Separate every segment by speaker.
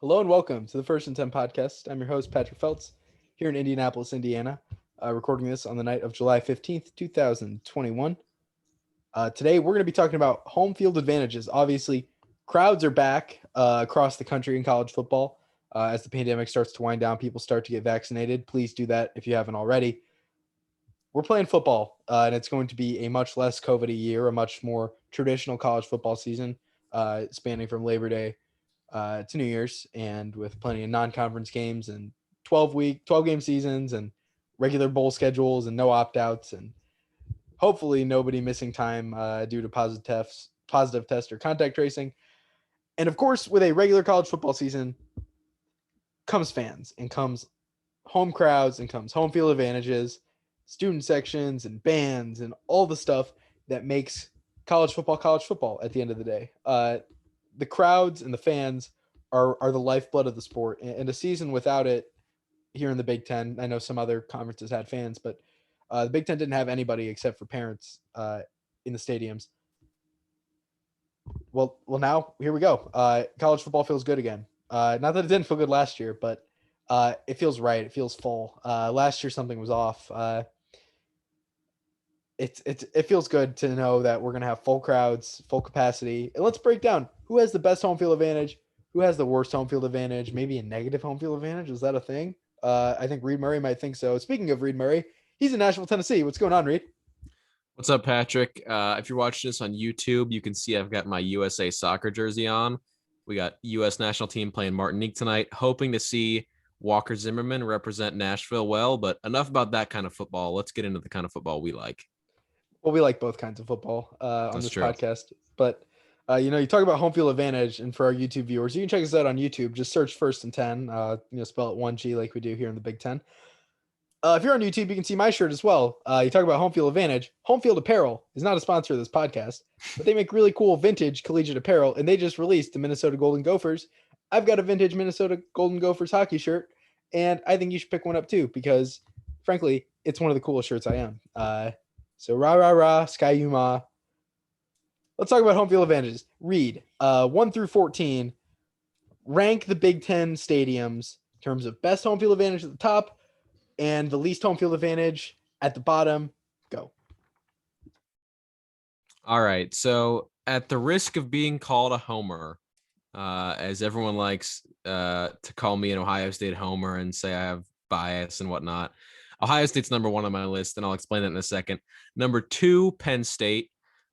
Speaker 1: Hello and welcome to the First and 10 podcast. I'm your host, Patrick Feltz, here in Indianapolis, Indiana, recording this on the night of July 15th, 2021. Today, we're going to be talking about home field advantages. Obviously, crowds are back across the country in college football. As the pandemic starts to wind down, people start to get vaccinated. Please do that if you haven't already. We're playing football, and it's going to be a much less COVID year, a much more traditional college football season, spanning from Labor Day to New Year's, and with plenty of non-conference games and 12 game seasons and regular bowl schedules and no opt-outs, and hopefully nobody missing time due to positive test or contact tracing. And of course, with a regular college football season comes fans and comes home crowds and comes home field advantages, student sections and bands and all the stuff that makes college football at the end of the day. The crowds and the fans are the lifeblood of the sport, and a season without it here in the Big Ten. I know some other conferences had fans, but the Big Ten didn't have anybody except for parents in the stadiums. Well, now here we go. College football feels good again. Not that it didn't feel good last year, but it feels right. It feels full. Last year something was off. It feels good to know that we're gonna have full crowds, full capacity. And let's break down who has the best home field advantage, who has the worst home field advantage, maybe a negative home field advantage. Is that a thing? I think Reid Murray might think so. Speaking of Reid Murray, he's in Nashville, Tennessee. What's going on, Reid?
Speaker 2: What's up, Patrick? If you're watching this on YouTube, you can see I've got my USA soccer jersey on. We got U.S. national team playing Martinique tonight, hoping to see Walker Zimmerman represent Nashville well. But enough about that kind of football. Let's get into the kind of football we like.
Speaker 1: Well, we like both kinds of football on
Speaker 2: That's
Speaker 1: this
Speaker 2: true.
Speaker 1: podcast. But, you talk about home field advantage, and for our YouTube viewers, you can check us out on YouTube. Just search First and 10, spell it 1G like we do here in the Big Ten. If you're on YouTube, you can see my shirt as well. You talk about home field advantage. Home Field Apparel is not a sponsor of this podcast, but they make really cool vintage collegiate apparel, and they just released the Minnesota Golden Gophers. I've got a vintage Minnesota Golden Gophers hockey shirt, and I think you should pick one up too because, frankly, it's one of the coolest shirts I own. So rah, rah, rah, Sky Yuma. Let's talk about home field advantages. Reid, 1 through 14, rank the Big Ten stadiums in terms of best home field advantage at the top and the least home field advantage at the bottom. Go.
Speaker 2: All right. So at the risk of being called a homer, as everyone likes to call me an Ohio State homer and say I have bias and whatnot, Ohio State's number one on my list, and I'll explain that in a second. Number 2, Penn State.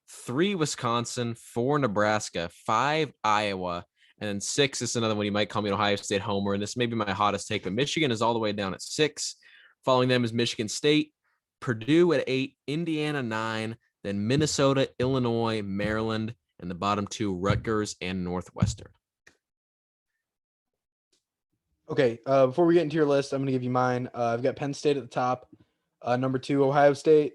Speaker 2: 3, Wisconsin. 4, Nebraska. 5, Iowa. And then 6 is another one you might call me an Ohio State homer, and this may be my hottest take, but Michigan is all the way down at 6. Following them is Michigan State, Purdue at 8, Indiana 9, then Minnesota, Illinois, Maryland, and the bottom 2, Rutgers and Northwestern.
Speaker 1: Okay, before we get into your list, I'm going to give you mine. I've got Penn State at the top. Number 2, Ohio State.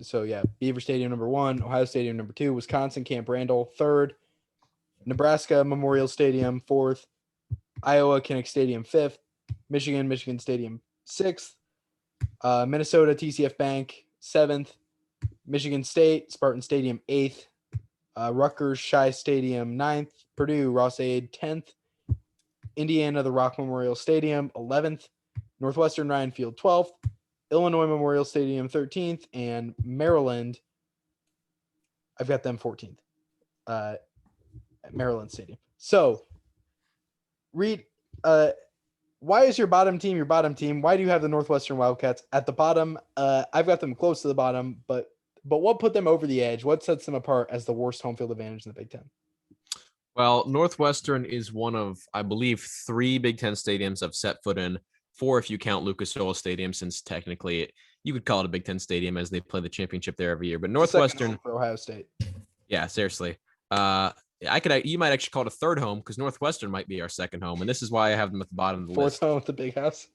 Speaker 1: So, yeah, Beaver Stadium, number 1. Ohio Stadium, number 2. Wisconsin, Camp Randall, 3rd. Nebraska, Memorial Stadium, 4th. Iowa, Kinnick Stadium, 5th. Michigan Stadium, 6th. Minnesota, TCF Bank, 7th. Michigan State, Spartan Stadium, 8th. Rutgers, Shai Stadium, 9th. Purdue, Ross-Ade, 10th. Indiana, the Rock Memorial Stadium, 11th. Northwestern, Ryan Field, 12th. Illinois Memorial Stadium, 13th. And Maryland, I've got them 14th at Maryland Stadium. So, Reid, why is your bottom team your bottom team? Why do you have the Northwestern Wildcats at the bottom? I've got them close to the bottom, but what put them over the edge? What sets them apart as the worst home field advantage in the Big Ten?
Speaker 2: Well, Northwestern is one of, I believe, 3 Big Ten stadiums I've set foot in. 4 if you count Lucas Oil Stadium, since technically you could call it a Big Ten stadium as they play the championship there every year. But Northwestern
Speaker 1: for Ohio State.
Speaker 2: Yeah, seriously. You might actually call it a third home because Northwestern might be our second home, and this is why I have them at the bottom of the list.
Speaker 1: Fourth home with the big house.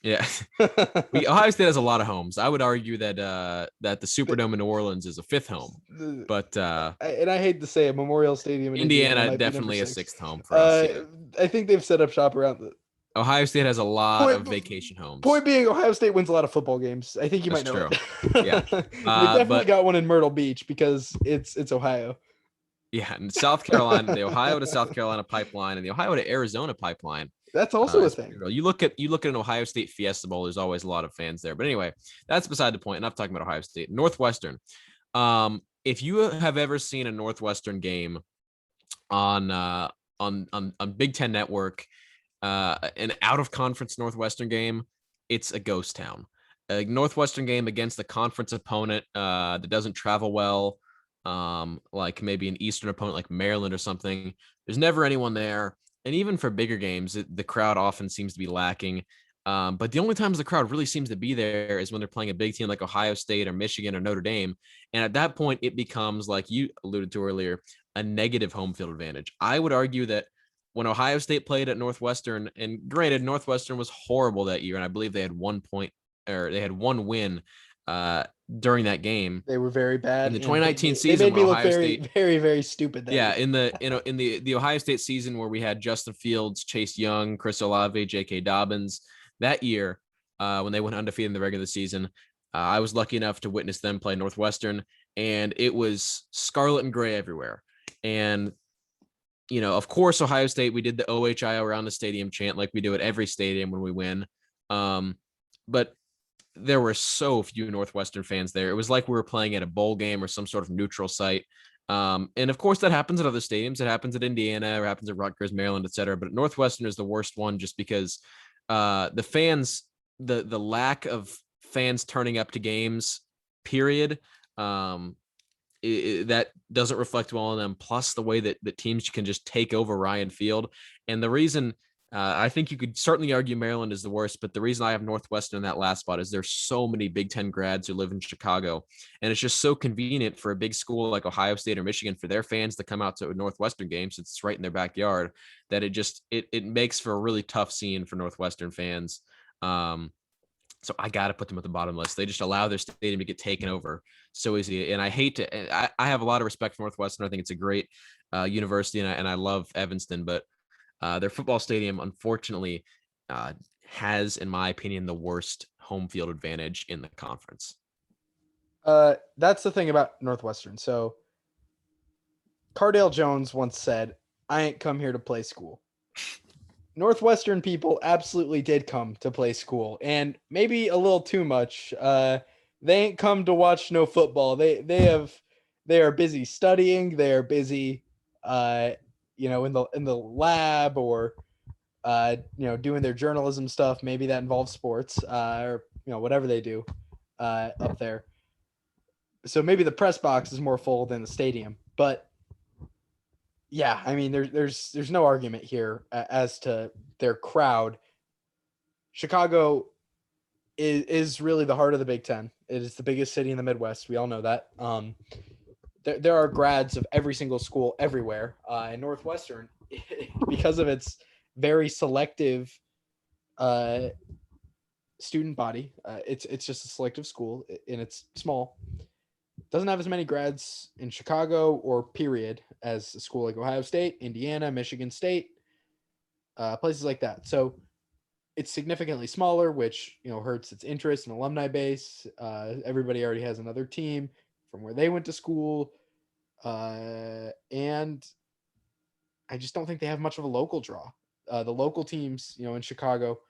Speaker 2: Yeah, Ohio State has a lot of homes. I would argue that the Superdome in New Orleans is a 5th home, but
Speaker 1: and I hate to say it, Memorial Stadium in
Speaker 2: Indiana definitely a 6th home for us. Yeah.
Speaker 1: I think they've set up shop around the.
Speaker 2: Ohio State has a lot of vacation homes.
Speaker 1: Point being, Ohio State wins a lot of football games. I think you might know it.
Speaker 2: Yeah,
Speaker 1: they definitely got one in Myrtle Beach because it's Ohio.
Speaker 2: Yeah, and South Carolina, the Ohio to South Carolina pipeline, and the Ohio to Arizona pipeline.
Speaker 1: That's also a
Speaker 2: It's
Speaker 1: thing.
Speaker 2: pretty real. You look at an Ohio State Fiesta Bowl. There's always a lot of fans there. But anyway, that's beside the point. Enough talking about Ohio State. Northwestern. If you have ever seen a Northwestern game on on Big Ten Network, an out of conference Northwestern game, it's a ghost town. A Northwestern game against a conference opponent that doesn't travel well, like maybe an Eastern opponent like Maryland or something. There's never anyone there, and even for bigger games, the crowd often seems to be lacking. But the only times the crowd really seems to be there is when they're playing a big team like Ohio State or Michigan or Notre Dame. And at that point, it becomes, like you alluded to earlier, a negative home field advantage. I would argue that when Ohio State played at Northwestern, and granted, Northwestern was horrible that year, and I believe they had 1 point or they had one win during that game.
Speaker 1: They were very
Speaker 2: In
Speaker 1: bad,
Speaker 2: the
Speaker 1: and
Speaker 2: 2019
Speaker 1: they
Speaker 2: season,
Speaker 1: made
Speaker 2: when
Speaker 1: me look
Speaker 2: Ohio
Speaker 1: very,
Speaker 2: State,
Speaker 1: very, very stupid that
Speaker 2: yeah,
Speaker 1: year.
Speaker 2: in the Ohio State season where we had Justin Fields, Chase Young, Chris Olave, J.K. Dobbins, that year when they went undefeated in the regular season, I was lucky enough to witness them play Northwestern, and it was scarlet and gray everywhere. And of course, Ohio State, we did the OHIO around the stadium chant like we do at every stadium when we win. But there were so few Northwestern fans there. It was like we were playing at a bowl game or some sort of neutral site. And of course, that happens at other stadiums. It happens at Indiana, or happens at Rutgers, Maryland, et cetera. But Northwestern is the worst one just because the fans, the lack of fans turning up to games, period. That doesn't reflect well on them. Plus, the way that teams can just take over Ryan Field, and the reason I think you could certainly argue Maryland is the worst, but the reason I have Northwestern in that last spot is there's so many Big Ten grads who live in Chicago, and it's just so convenient for a big school like Ohio State or Michigan for their fans to come out to a Northwestern game, since it's right in their backyard. That it makes for a really tough scene for Northwestern fans. So I got to put them at the bottom list. They just allow their stadium to get taken over so easy. And I hate to, I have a lot of respect for Northwestern. I think it's a great university, and I love Evanston, but their football stadium, unfortunately, has, in my opinion, the worst home field advantage in the conference.
Speaker 1: That's the thing about Northwestern. So Cardale Jones once said, "I ain't come here to play school." Northwestern people absolutely did come to play school, and maybe a little too much. They ain't come to watch no football. They are busy studying. They are busy, in the lab, or doing their journalism stuff. Maybe that involves sports, or whatever they do up there. So maybe the press box is more full than the stadium, but yeah, I mean, there's no argument here as to their crowd. Chicago is really the heart of the Big Ten. It is the biggest city in the Midwest. We all know that. There are grads of every single school everywhere. And Northwestern, because of its very selective student body, it's just a selective school, and it's small. Doesn't have as many grads in Chicago or period as a school like Ohio State, Indiana, Michigan State, places like that. So it's significantly smaller, which hurts its interest and alumni base. Everybody already has another team from where they went to school, and I just don't think they have much of a local draw. The local teams, in Chicago,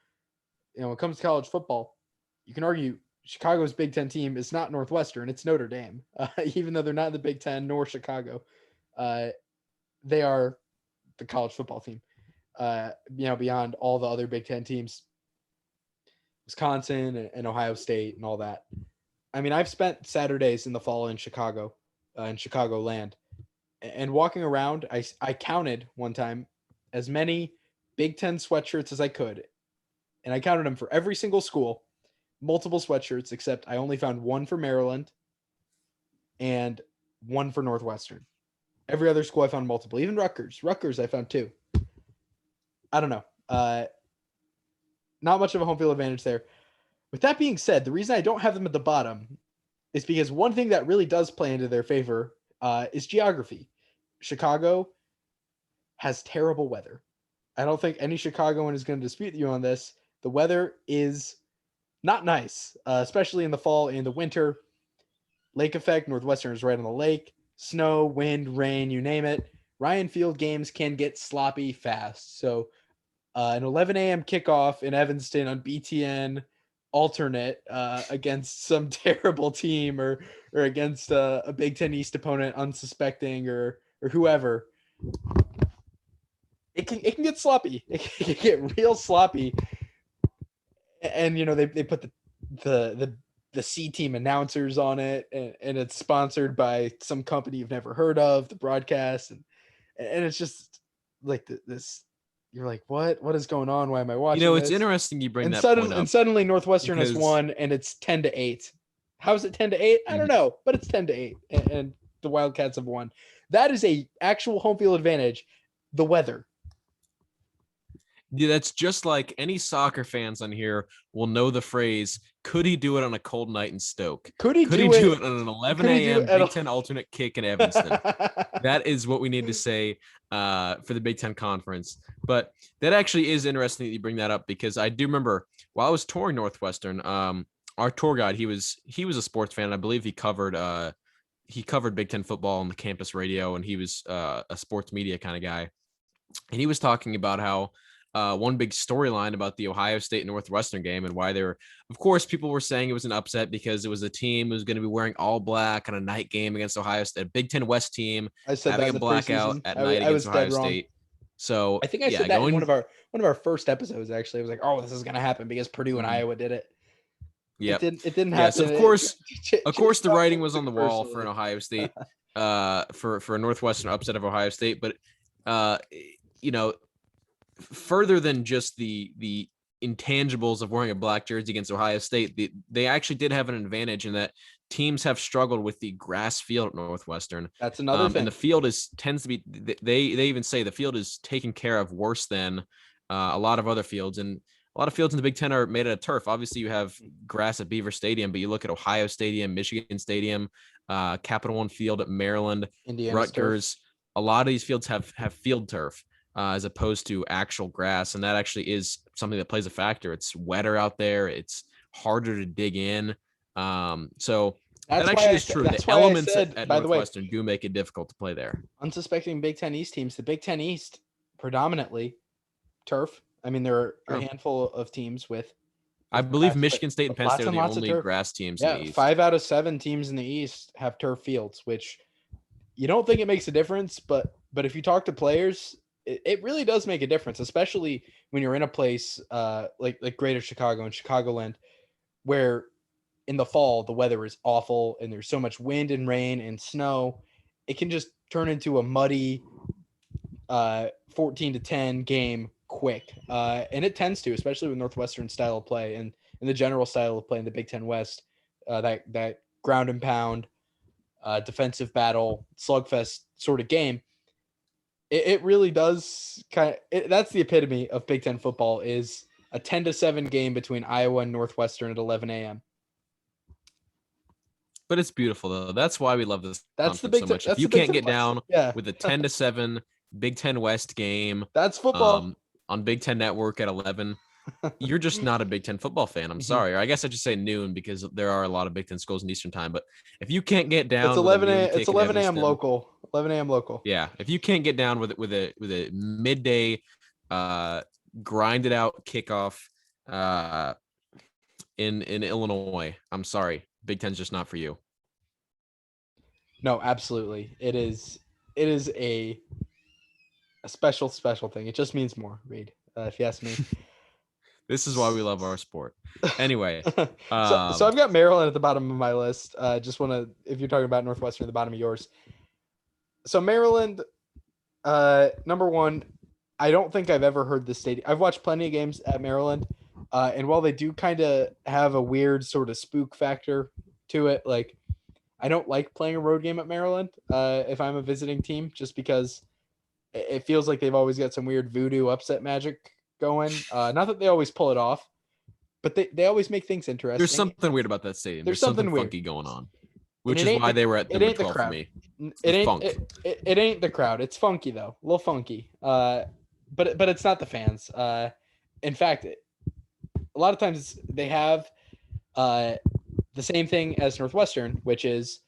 Speaker 1: when it comes to college football, you can argue Chicago's Big Ten team is not Northwestern; it's Notre Dame. Even though they're not in the Big Ten nor Chicago, they are the college football team. Beyond all the other Big Ten teams, Wisconsin and Ohio State and all that. I mean, I've spent Saturdays in the fall in Chicago, in Chicagoland, and walking around, I counted one time as many Big Ten sweatshirts as I could, and I counted them for every single school. Multiple sweatshirts, except I only found one for Maryland and one for Northwestern. Every other school I found multiple, even Rutgers. Rutgers I found two. I don't know. Not much of a home field advantage there. With that being said, the reason I don't have them at the bottom is because one thing that really does play into their favor is geography. Chicago has terrible weather. I don't think any Chicagoan is going to dispute you on this. The weather is not nice, especially in the fall and the winter. Lake effect, Northwestern is right on the lake. snow, wind, rain, you name it. Ryan Field games can get sloppy fast. So an 11 a.m. kickoff in Evanston on BTN alternate against some terrible team or against a Big Ten East opponent unsuspecting or whoever. It can get sloppy. It can get real sloppy. And they put the C team announcers on it, and it's sponsored by some company you've never heard of, the broadcast, and it's just like this. You're like, what is going on? Why am I watching
Speaker 2: It's
Speaker 1: this?
Speaker 2: interesting you bring
Speaker 1: And
Speaker 2: that point up
Speaker 1: suddenly Northwestern has
Speaker 2: because
Speaker 1: won, and it's 10-8. How is it 10-8? I don't know, but it's 10-8, and the Wildcats have won. That is a actual home field advantage. The weather.
Speaker 2: yeah, that's just like any soccer fans on here will know the phrase, could he do it on a cold night in Stoke?
Speaker 1: Could he do
Speaker 2: it
Speaker 1: it
Speaker 2: on an 11
Speaker 1: could he do
Speaker 2: a.m.
Speaker 1: it at
Speaker 2: Big Ten alternate kick in Evanston? That is what we need to say for the Big Ten Conference. But that actually is interesting that you bring that up, because I do remember while I was touring Northwestern, our tour guide, he was a sports fan. I believe he covered Big Ten football on the campus radio, and he was a sports media kind of guy. And he was talking about how one big storyline about the Ohio State Northwestern game and why of course, people were saying it was an upset because it was a team who was going to be wearing all black on a night game against Ohio State, a Big Ten West team
Speaker 1: I said
Speaker 2: having
Speaker 1: that
Speaker 2: a
Speaker 1: in the
Speaker 2: blackout
Speaker 1: preseason.
Speaker 2: at
Speaker 1: I
Speaker 2: night
Speaker 1: was
Speaker 2: against Ohio
Speaker 1: dead wrong.
Speaker 2: State. So
Speaker 1: I think I
Speaker 2: yeah,
Speaker 1: said that in one of our first episodes. Actually, I was like, "Oh, this is gonna happen because Purdue and Iowa did it."
Speaker 2: Yep.
Speaker 1: It didn't
Speaker 2: Yes,
Speaker 1: happen.
Speaker 2: of course. Of course, the
Speaker 1: Chase
Speaker 2: writing
Speaker 1: Young
Speaker 2: was
Speaker 1: took
Speaker 2: on the
Speaker 1: it
Speaker 2: wall for
Speaker 1: personally.
Speaker 2: an Ohio State, for a Northwestern upset of Ohio State. But uh, you know, further than just the intangibles of wearing a black jersey against Ohio State, they actually did have an advantage in that teams have struggled with the grass field at Northwestern.
Speaker 1: That's another thing.
Speaker 2: And the field tends to be, they even say the field is taken care of worse than a lot of other fields. And a lot of fields in the Big Ten are made out of turf. Obviously, you have grass at Beaver Stadium, but you look at Ohio Stadium, Michigan Stadium, Capital One Field at Maryland,
Speaker 1: Indiana's
Speaker 2: Rutgers.
Speaker 1: turf.
Speaker 2: A lot of these fields have field turf. As opposed to actual grass. And that actually is something that plays a factor. It's wetter out there. It's harder to dig in. So that actually is true. The elements at
Speaker 1: By the way,
Speaker 2: Northwestern do make it difficult to play there.
Speaker 1: unsuspecting Big Ten East teams, the Big Ten East predominantly turf. I mean, there are a handful of teams with
Speaker 2: I believe
Speaker 1: grass,
Speaker 2: Michigan State and Penn State are the only grass teams in the East.
Speaker 1: 5 out of 7 teams in the East have turf fields, which you don't think it makes a difference, but if you talk to players, it really does make a difference, especially when you're in a place like Greater Chicago and Chicagoland, where in the fall the weather is awful and there's so much wind and rain and snow. It can just turn into a muddy 14-10 game quick, and it tends to, especially with Northwestern style of play and the general style of play in the Big Ten West, that ground and pound, defensive battle, slugfest sort of game. It really does that's the epitome of Big Ten football, is a 10-7 game between Iowa and Northwestern at 11 a.m.
Speaker 2: But it's beautiful though. That's why we love this
Speaker 1: That's the
Speaker 2: conference
Speaker 1: Big
Speaker 2: so much. If you can't get down
Speaker 1: yeah.
Speaker 2: with a 10-7 Big Ten West game,
Speaker 1: that's football
Speaker 2: on Big Ten Network at 11, you're just not a Big Ten football fan. I'm sorry. Or I guess I should say noon, because there are a lot of Big Ten schools in Eastern time. But if you can't get down,
Speaker 1: it's 11 a.m. local. 11 a.m. local.
Speaker 2: Yeah, if you can't get down with a midday, grinded out kickoff, in Illinois, I'm sorry, Big Ten's just not for you.
Speaker 1: No, absolutely, it is a special thing. It just means more, Reid, if you ask me.
Speaker 2: This is why we love our sport. Anyway,
Speaker 1: so I've got Maryland at the bottom of my list. Just want to, if you're talking about Northwestern at the bottom of yours. So Maryland, number one, I don't think I've ever heard this stadium. I've watched plenty of games at Maryland, and while they do kind of have a weird sort of spook factor to it, like I don't like playing a road game at Maryland if I'm a visiting team, just because it feels like they've always got some weird voodoo upset magic going. Not that they always pull it off, but they always make things interesting.
Speaker 2: There's something weird about that stadium. There's something funky going on, which is why they were at number 12 for me.
Speaker 1: It ain't the crowd. It's funky though, a little funky. But it's not the fans. In fact, a lot of times they have the same thing as Northwestern, which is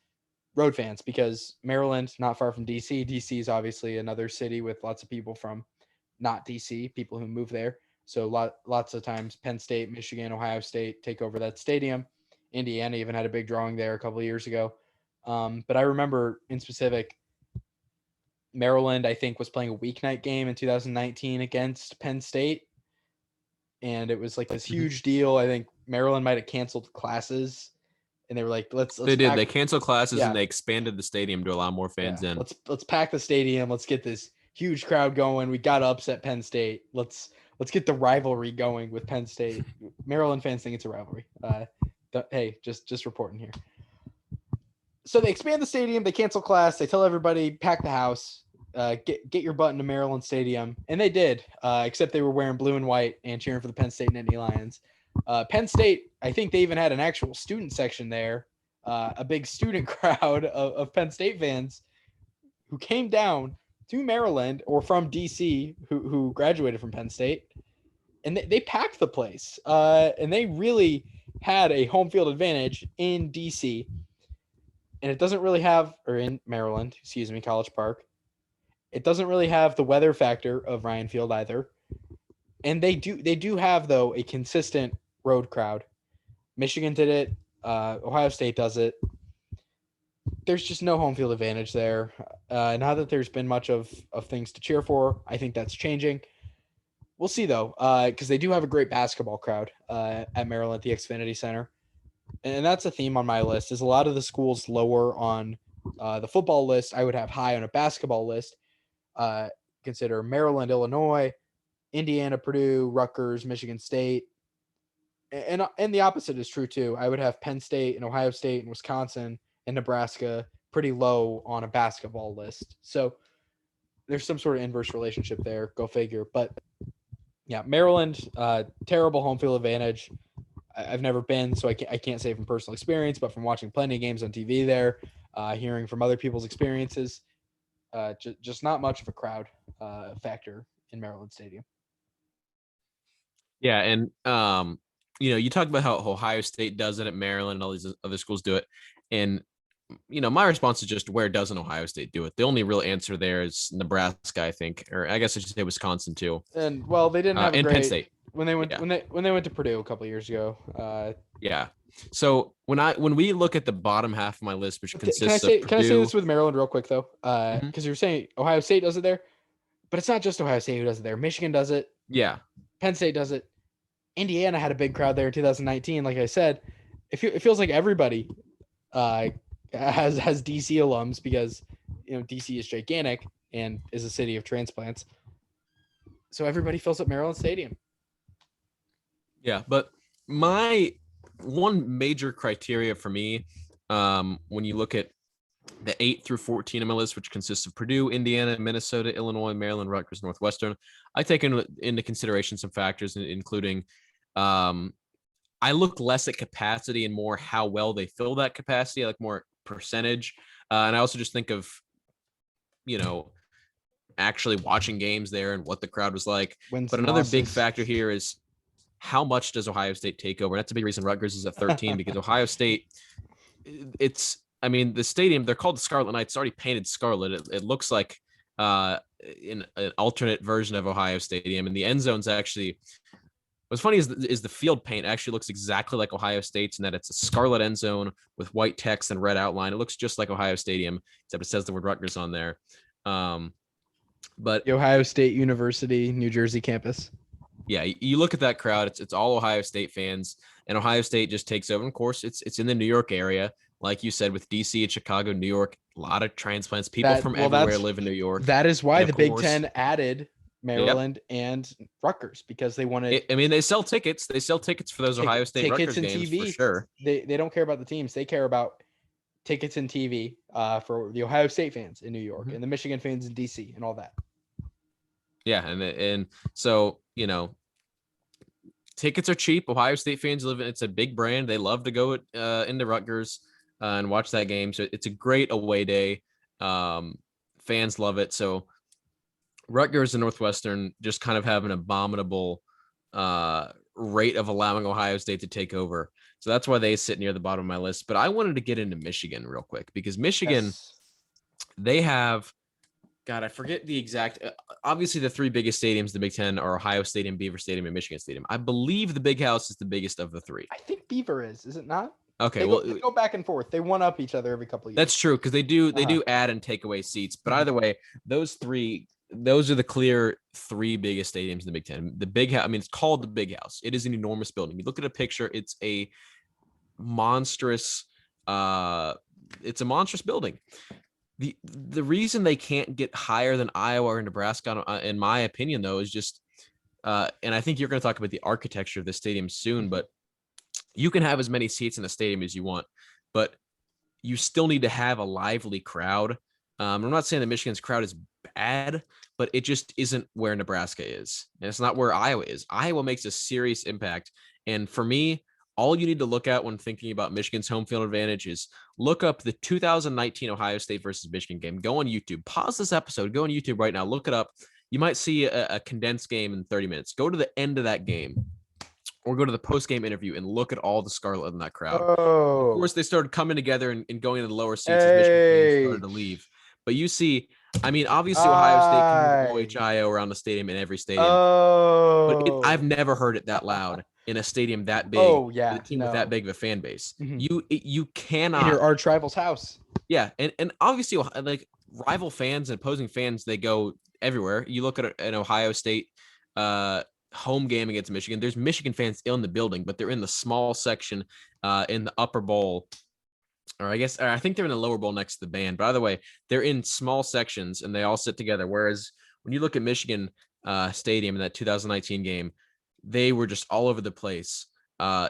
Speaker 1: road fans, because Maryland, not far from DC. DC is obviously another city with lots of people from not DC, people who move there. So lots of times Penn State, Michigan, Ohio State take over that stadium. Indiana even had a big drawing there a couple of years ago. But I remember in specific, Maryland, I think, was playing a weeknight game in 2019 against Penn State. And it was like this huge deal. I think Maryland might have canceled classes, and they were like, let's
Speaker 2: They did.
Speaker 1: pack,
Speaker 2: They canceled classes
Speaker 1: yeah,
Speaker 2: and they expanded the stadium to allow more fans in.
Speaker 1: let's pack the stadium. Let's get this huge crowd going. We got to upset Penn State. Let's get the rivalry going with Penn State. Maryland fans think it's a rivalry. Hey, just reporting here. So they expand the stadium. They cancel class. They tell everybody pack the house. Get your butt into Maryland Stadium, and they did. Except they were wearing blue and white and cheering for the Penn State Nittany Lions. Penn State, I think they even had an actual student section there, a big student crowd of Penn State fans who came down to Maryland or from DC who graduated from Penn State, and they packed the place, and they really had a home field advantage in DC, and it doesn't really have, or in Maryland, excuse me, College Park. It doesn't really have the weather factor of Ryan Field either. And they do have, though, a consistent road crowd. Michigan did it. Ohio State does it. There's just no home field advantage there. Now that there's been much of things to cheer for, I think that's changing. We'll see, though, because they do have a great basketball crowd at Maryland at the Xfinity Center. And that's a theme on my list, is a lot of the schools lower on the football list, I would have high on a basketball list. Consider Maryland, Illinois, Indiana, Purdue, Rutgers, Michigan State. And the opposite is true too. I would have Penn State and Ohio State and Wisconsin and Nebraska pretty low on a basketball list. So there's some sort of inverse relationship there. Go figure. But yeah, Maryland, terrible home field advantage. I've never been, so I can't say from personal experience, but from watching plenty of games on TV there, hearing from other people's experiences, just not much of a crowd factor in Maryland Stadium.
Speaker 2: Yeah, and you talk about how Ohio State does it at Maryland and all these other schools do it, and my response is just, where doesn't Ohio State do it? The only real answer there is Nebraska, I think, or I guess I should say Wisconsin too.
Speaker 1: And well, they didn't have a
Speaker 2: and
Speaker 1: great
Speaker 2: Penn State
Speaker 1: when they went to Purdue a couple of years ago.
Speaker 2: Yeah. So when we look at the bottom half of my list, which consists
Speaker 1: can I
Speaker 2: of
Speaker 1: say this with Maryland real quick though? Because you're saying Ohio State does it there, but it's not just Ohio State who does it there. Michigan does it.
Speaker 2: Yeah.
Speaker 1: Penn State does it. Indiana had a big crowd there in 2019. Like I said, it feels like everybody has DC alums, because DC is gigantic and is a city of transplants. So everybody fills up Maryland Stadium.
Speaker 2: Yeah, but my one major criteria for me, when you look at the 8 through 14 on my list, which consists of Purdue, Indiana, Minnesota, Illinois, Maryland, Rutgers, Northwestern, I take into consideration some factors, including I look less at capacity and more how well they fill that capacity. I like more percentage. And I also just think of, actually watching games there and what the crowd was like. But another big factor here is, how much does Ohio State take over? And that's a big reason Rutgers is at 13, because Ohio State, the stadium, they're called the Scarlet Knights. It's already painted scarlet. It looks like in an alternate version of Ohio Stadium. And the end zone's actually, what's funny is the field paint actually looks exactly like Ohio State's, in that it's a scarlet end zone with white text and red outline. It looks just like Ohio Stadium, except it says the word Rutgers on there. But
Speaker 1: the Ohio State University, New Jersey campus.
Speaker 2: Yeah, you look at that crowd, it's all Ohio State fans, and Ohio State just takes over. Of course, it's in the New York area. Like you said, with DC and Chicago, New York, a lot of transplants. People from everywhere live in New York.
Speaker 1: That is why the Big Ten added Maryland and Rutgers, because they wanted.
Speaker 2: They sell tickets. They sell tickets for those Ohio State Rutgers games TV, for sure.
Speaker 1: They don't care about the teams. They care about tickets and TV for the Ohio State fans in New York and the Michigan fans in DC and all that.
Speaker 2: Yeah, and so tickets are cheap. Ohio State fans live in. It's a big brand. They love to go into Rutgers and watch that game. So it's a great away day. Fans love it. So Rutgers and Northwestern just kind of have an abominable rate of allowing Ohio State to take over. So that's why they sit near the bottom of my list. But I wanted to get into Michigan real quick because Michigan,
Speaker 1: Yes.
Speaker 2: they have, God, I forget the exact. Obviously, the three biggest stadiums, the Big Ten, are Ohio Stadium, Beaver Stadium, and Michigan Stadium. I believe the Big House is the biggest of the three.
Speaker 1: I think Beaver is it not?
Speaker 2: Okay,
Speaker 1: They
Speaker 2: well,
Speaker 1: go back and forth. They one up each other every couple of years.
Speaker 2: that's true because they do
Speaker 1: Uh-huh.
Speaker 2: add and take away seats. But
Speaker 1: Mhm.
Speaker 2: either way, those are the clear three biggest stadiums in the Big Ten. The Big House, I mean, it's called the Big House. It is an enormous building. You look at a picture, it's a monstrous, it's a monstrous building. The reason they can't get higher than Iowa or Nebraska, in my opinion, though, is just, and I think you're going to talk about the architecture of the stadium soon, but you can have as many seats in the stadium as you want, but you still need to have a lively crowd. I'm not saying that Michigan's crowd is bad, but it just isn't where Nebraska is. And it's not where Iowa is. Iowa makes a serious impact. And for me, all you need to look at when thinking about Michigan's home field advantage is look up the 2019 Ohio State versus Michigan game. Go on YouTube. Pause this episode. Go on YouTube right now. Look it up. You might see a condensed game in 30 minutes. Go to the end of that game or go to the post-game interview and look at all the scarlet in that crowd. Of course, they started coming together and going into the lower seats as Michigan fans started to leave. But you see, I mean, obviously Ohio State can move OHIO around the stadium in every stadium. But I've never heard it that loud in a stadium that big with a team with that big of a fan base. You cannot
Speaker 1: in your arch rival's house.
Speaker 2: Yeah, and obviously like rival fans and opposing fans, they go everywhere. You look at an Ohio State home game against Michigan. There's Michigan fans in the building, but they're in the small section in the upper bowl. Or I think they're in the lower bowl next to the band. By the way, they're in small sections and they all sit together. Whereas when you look at Michigan Stadium in that 2019 game, they were just all over the place,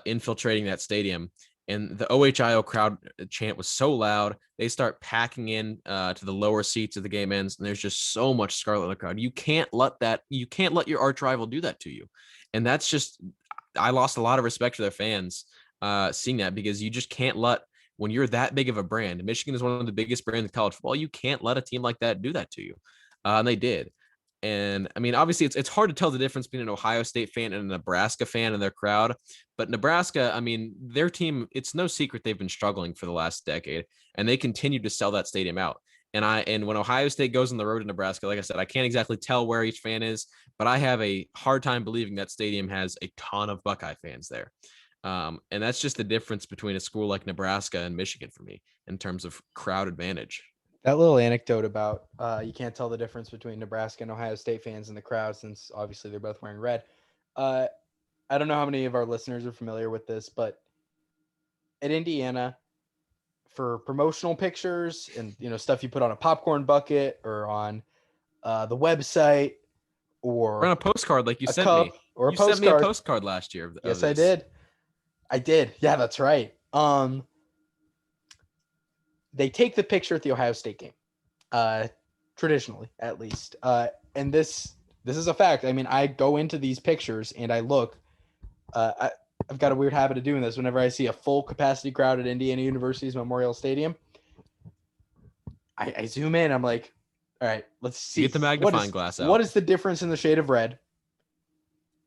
Speaker 2: infiltrating that stadium. And the OHIO crowd chant was so loud, they start packing in to the lower seats of the game ends, and there's just so much scarlet in the crowd. You can't let your arch rival do that to you. And that's just, I lost a lot of respect for their fans seeing that, because you just can't let, when you're that big of a brand, Michigan is one of the biggest brands in college football, you can't let a team like that do that to you. And they did. And I mean, obviously it's hard to tell the difference between an Ohio State fan and a Nebraska fan and their crowd, but Nebraska, I mean, their team, it's no secret they've been struggling for the last decade, and they continue to sell that stadium out. And when Ohio State goes on the road to Nebraska, like I said, I can't exactly tell where each fan is, but I have a hard time believing that stadium has a ton of Buckeye fans there. And that's just the difference between a school like Nebraska and Michigan for me in terms of crowd advantage.
Speaker 1: That little anecdote about you can't tell the difference between Nebraska and Ohio State fans in the crowd, since obviously they're both wearing red. I don't know how many of our listeners are familiar with this, but at Indiana, for promotional pictures and stuff you put on a popcorn bucket or on the website or
Speaker 2: on a postcard, like you sent me,
Speaker 1: or
Speaker 2: you sent me a postcard last year.
Speaker 1: Yes, I did. Yeah, that's right. They take the picture at the Ohio State game, traditionally at least. And this is a fact. I mean, I go into these pictures and I look. I've got a weird habit of doing this. Whenever I see a full capacity crowd at Indiana University's Memorial Stadium, I zoom in. I'm like, all right, let's see.
Speaker 2: Get the magnifying glass out.
Speaker 1: What is the difference in the shade of red?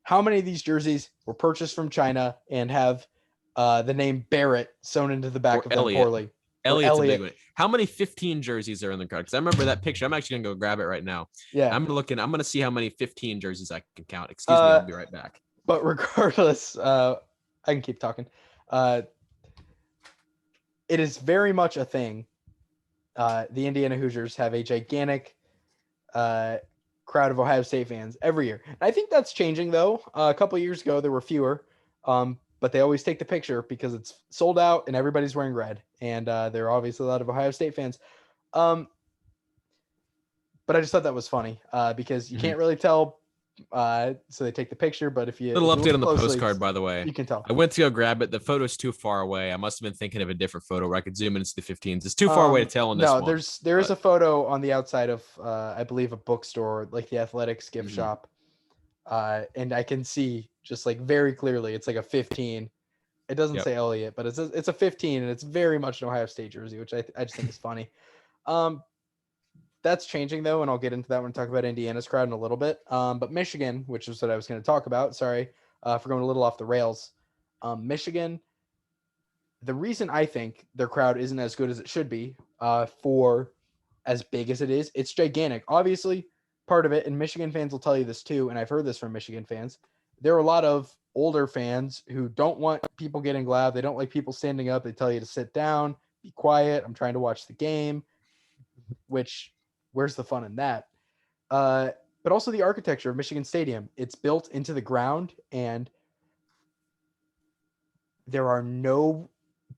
Speaker 1: How many of these jerseys were purchased from China and have the name Barrett sewn into the back of them poorly?
Speaker 2: Elliott's a big one. How many 15 jerseys are in the crowd? Because I remember that picture. I'm actually gonna go grab it right now.
Speaker 1: Yeah,
Speaker 2: I'm gonna see how many 15 jerseys I can count. Excuse me, I'll be right back.
Speaker 1: But regardless, I can keep talking. It is very much a thing. The Indiana Hoosiers have a gigantic crowd of Ohio State fans every year. And I think that's changing, though. A couple of years ago, there were fewer, but they always take the picture because it's sold out and everybody's wearing red. And there are obviously a lot of Ohio State fans. But I just thought that was funny because you can't really tell. So they take the picture, but if you
Speaker 2: little update on the postcard, by the way,
Speaker 1: you can tell.
Speaker 2: I went to go grab it. The photo's too far away. I must have been thinking of a different photo where I could zoom into the 15s. It's too far away to tell on this one.
Speaker 1: No, there is a photo on the outside of I believe a bookstore, like the Athletics gift shop, and I can see just like very clearly it's like a 15. It doesn't say Elliott, but it's a 15, and it's very much an Ohio State jersey, which I just think is funny. That's changing, though, and I'll get into that when I talk about Indiana's crowd in a little bit. But Michigan, which is what I was going to talk about, sorry, for going a little off the rails. Michigan, the reason I think their crowd isn't as good as it should be, for as big as it is, it's gigantic. Obviously, part of it, and Michigan fans will tell you this too, and I've heard this from Michigan fans, there are a lot of older fans who don't want people getting loud. They don't like people standing up. They tell you to sit down, be quiet. I'm trying to watch the game, which where's the fun in that? But also the architecture of Michigan Stadium. It's built into the ground, and there are no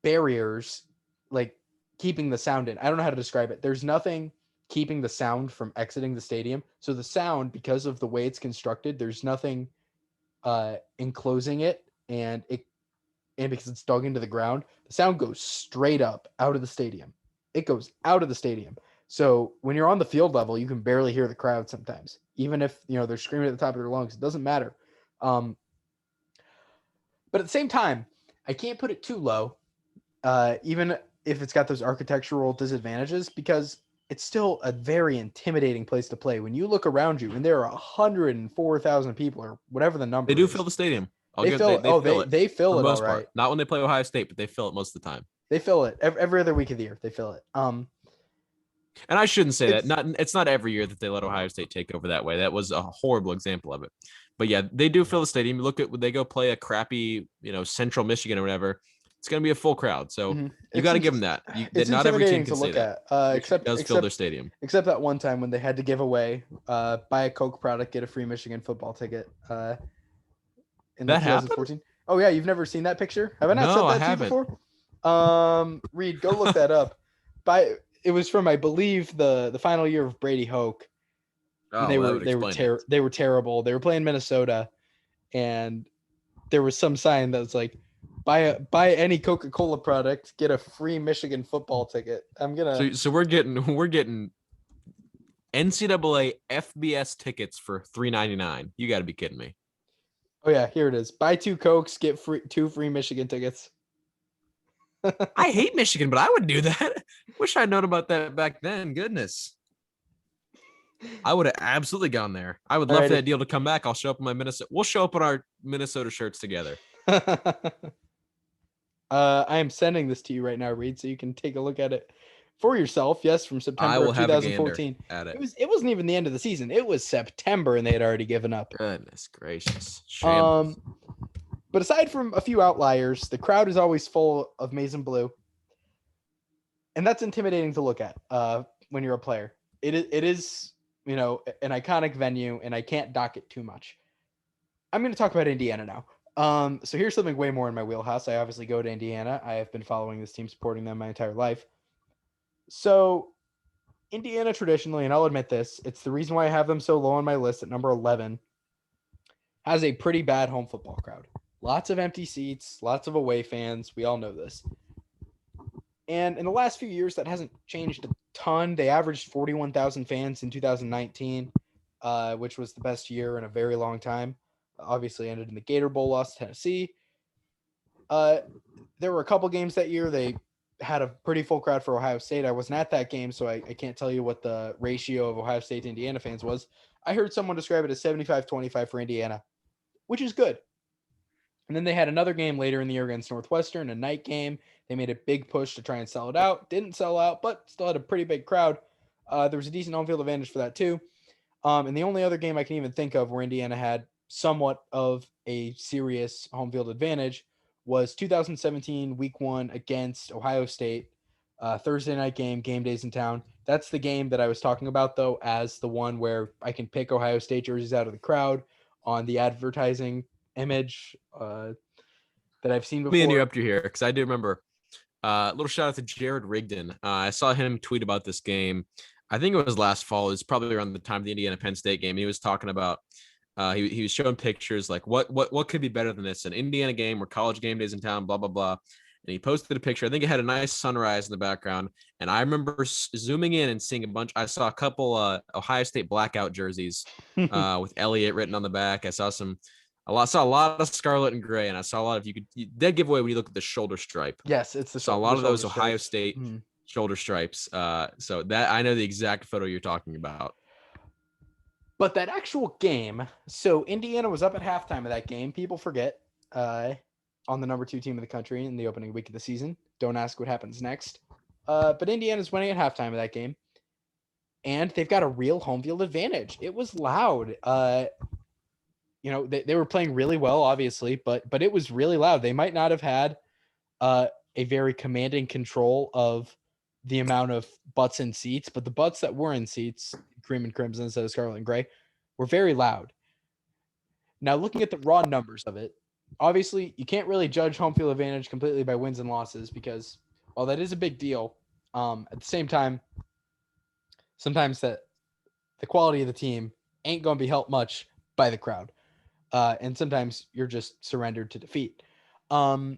Speaker 1: barriers like keeping the sound in. I don't know how to describe it. There's nothing keeping the sound from exiting the stadium. So the sound, because of the way it's constructed, there's nothing enclosing it, and because it's dug into the ground, the sound goes straight up out of the stadium. It goes out of the stadium. So when you're on the field level, you can barely hear the crowd sometimes, even if they're screaming at the top of their lungs. It doesn't matter. But at the same time, I can't put it too low, even if it's got those architectural disadvantages, because it's still a very intimidating place to play. When you look around you, and there are 104,000 people, or whatever the number
Speaker 2: They do
Speaker 1: is,
Speaker 2: fill the stadium.
Speaker 1: They fill it
Speaker 2: for
Speaker 1: all
Speaker 2: most
Speaker 1: right.
Speaker 2: part. Not when they play Ohio State, but they fill it most of the time.
Speaker 1: They fill it every other week of the year. They fill it.
Speaker 2: And I shouldn't say that. It's not every year that they let Ohio State take over that way. That was a horrible example of it. But yeah, they do fill the stadium. You look at when they go play a crappy, Central Michigan or whatever. It's going to be a full crowd. So you got to give them that.
Speaker 1: It's
Speaker 2: not every team can
Speaker 1: to look
Speaker 2: say that.
Speaker 1: Except
Speaker 2: does fill their stadium.
Speaker 1: Except that one time when they had to give away, buy a Coke product, get a free Michigan football ticket. In
Speaker 2: that
Speaker 1: 2014. Happened? Oh yeah, you've never seen that picture? Have I not said that to you before? Reid, go look that up. It was from, I believe, the final year of Brady Hoke.
Speaker 2: Oh,
Speaker 1: they were terrible. They were playing Minnesota, and there was some sign that was like, buy any Coca-Cola product, get a free Michigan football ticket.
Speaker 2: So we're getting NCAA FBS tickets for $3.99. You got to be kidding me.
Speaker 1: Oh yeah, here it is. Buy 2 Cokes, get two free Michigan tickets.
Speaker 2: I hate Michigan, but I would do that. Wish I'd known about that back then. Goodness. I would have absolutely gone there. I would love for that deal to come back. I'll show up in my Minnesota. We'll show up in our Minnesota shirts together.
Speaker 1: I am sending this to you right now, Reid, so you can take a look at it for yourself. Yes, from September of 2014. It wasn't even the end of the season. It was September, and they had already given up.
Speaker 2: Goodness gracious. Shambles.
Speaker 1: But aside from a few outliers, the crowd is always full of maize and blue, and that's intimidating to look at when you're a player. It is an iconic venue, and I can't dock it too much. I'm going to talk about Indiana now. So here's something way more in my wheelhouse. I obviously go to Indiana. I have been following this team, supporting them my entire life. So Indiana traditionally, and I'll admit this, it's the reason why I have them so low on my list at number 11, has a pretty bad home football crowd. Lots of empty seats, lots of away fans. We all know this. And in the last few years, that hasn't changed a ton. They averaged 41,000 fans in 2019, which was the best year in a very long time. Obviously ended in the Gator Bowl loss to Tennessee. There were a couple games that year. They had a pretty full crowd for Ohio State. I wasn't at that game, so I can't tell you what the ratio of Ohio State to Indiana fans was. I heard someone describe it as 75-25 for Indiana, which is good. And then they had another game later in the year against Northwestern, a night game. They made a big push to try and sell it out. Didn't sell out, but still had a pretty big crowd. There was a decent home field advantage for that too. And the only other game I can even think of where Indiana had somewhat of a serious home field advantage was 2017 week 1 against Ohio State, Thursday night game days in town. That's the game that I was talking about, though, as the one where I can pick Ohio State jerseys out of the crowd on the advertising image that I've seen before.
Speaker 2: Let me interrupt you here, because I do remember a little shout out to Jared Rigdon. I saw him tweet about this game. I think it was last fall. It was probably around the time of the Indiana Penn State game. He was talking about he was showing pictures like what could be better than this, an Indiana game where college game days in town, blah blah blah. And he posted a picture. I think it had a nice sunrise in the background. And I remember zooming in and seeing I saw a couple Ohio State blackout jerseys with Elliott written on the back. I saw a lot of scarlet and gray, and I saw a lot of dead giveaway when you look at the shoulder stripe.
Speaker 1: Yes, it's
Speaker 2: a lot of those Ohio State shoulder stripes. So that I know the exact photo you're talking about.
Speaker 1: But that actual game, so Indiana was up at halftime of that game. People forget on the number 2 team of the country in the opening week of the season. Don't ask what happens next. But Indiana's winning at halftime of that game. And they've got a real home field advantage. It was loud. They were playing really well, obviously, but it was really loud. They might not have had a very commanding control of the amount of butts in seats, but the butts that were in seats, cream and crimson instead of scarlet and gray, were very loud. Now, looking at the raw numbers of it, obviously you can't really judge home field advantage completely by wins and losses because while that is a big deal, at the same time, sometimes that the quality of the team ain't going to be helped much by the crowd. And sometimes you're just surrendered to defeat. So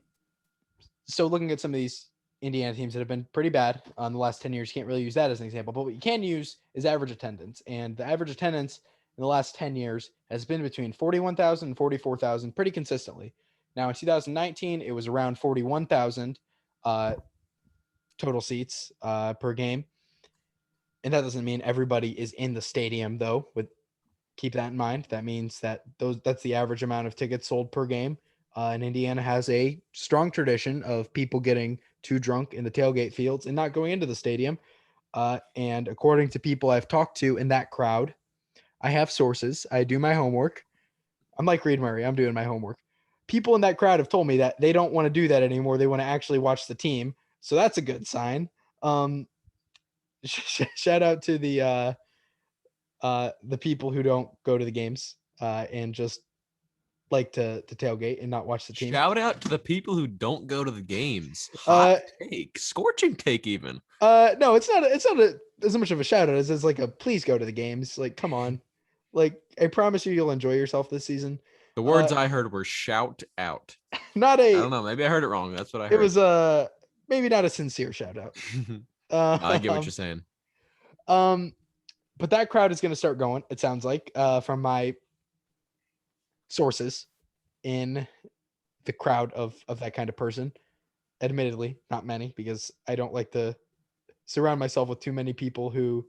Speaker 1: looking at some of these Indiana teams that have been pretty bad in the last 10 years, you can't really use that as an example. But what you can use is average attendance. And the average attendance in the last 10 years has been between 41,000 and 44,000 pretty consistently. Now in 2019, it was around 41,000 total seats per game. And that doesn't mean everybody is in the stadium, though. Keep that in mind. That means that's the average amount of tickets sold per game. And Indiana has a strong tradition of people getting too drunk in the tailgate fields and not going into the stadium. And according to people I've talked to in that crowd, I have sources. I do my homework. I'm like Reid Murray. I'm doing my homework. People in that crowd have told me that they don't want to do that anymore. They want to actually watch the team. So that's a good sign. Shout out to the people who don't go to the games and just like to tailgate and not watch the team.
Speaker 2: Shout out to the people who don't go to the games. Hot take, scorching take, even.
Speaker 1: No, it's not as much of a shout out as it's like a please go to the games. Like, come on, like I promise you'll enjoy yourself this season.
Speaker 2: The words I heard were shout out.
Speaker 1: Not a.
Speaker 2: I don't know. Maybe I heard it wrong. That's what I heard.
Speaker 1: It was maybe not a sincere shout out.
Speaker 2: I get what you're saying.
Speaker 1: But that crowd is going to start going. It sounds like from my sources in the crowd of that kind of person. Admittedly, not many, because I don't like to surround myself with too many people who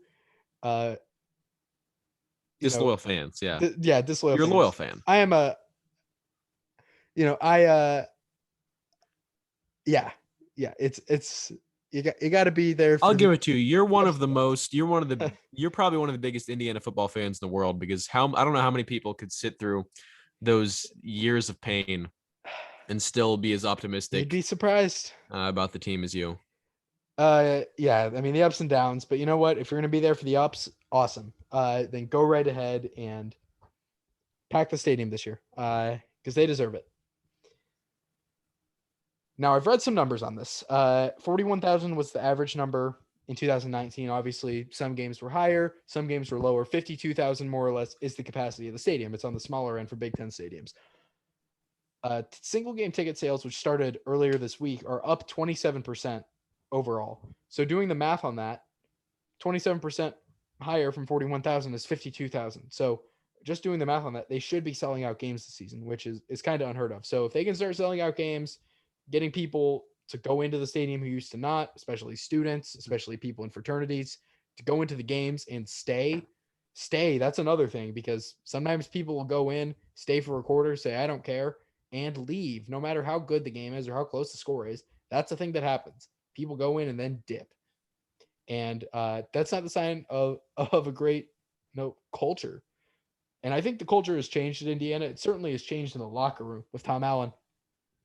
Speaker 2: disloyal fans. Yeah.
Speaker 1: Disloyal.
Speaker 2: You're a loyal fan.
Speaker 1: I am a. Yeah. It's you got to be there.
Speaker 2: I'll give it to you. You're probably one of the biggest Indiana football fans in the world because I don't know how many people could sit through those years of pain and still be as optimistic.
Speaker 1: You'd be surprised
Speaker 2: about the team as you.
Speaker 1: Yeah. I mean the ups and downs, but you know what? If you're going to be there for the ups, awesome. Then go right ahead and pack the stadium this year because they deserve it. Now, I've read some numbers on this. 41,000 was the average number in 2019. Obviously, some games were higher, some games were lower. 52,000 more or less is the capacity of the stadium. It's on the smaller end for Big Ten stadiums. Single game ticket sales, which started earlier this week, are up 27% overall. So doing the math on that, 27% higher from 41,000 is 52,000. So just doing the math on that, they should be selling out games this season, which is kind of unheard of. So if they can start selling out games, getting people to go into the stadium who used to not, especially students, especially people in fraternities, to go into the games and stay. That's another thing because sometimes people will go in, stay for a quarter, say, I don't care, and leave no matter how good the game is or how close the score is. That's a thing that happens. People go in and then dip. And that's not the sign of a great culture. And I think the culture has changed at Indiana. It certainly has changed in the locker room with Tom Allen.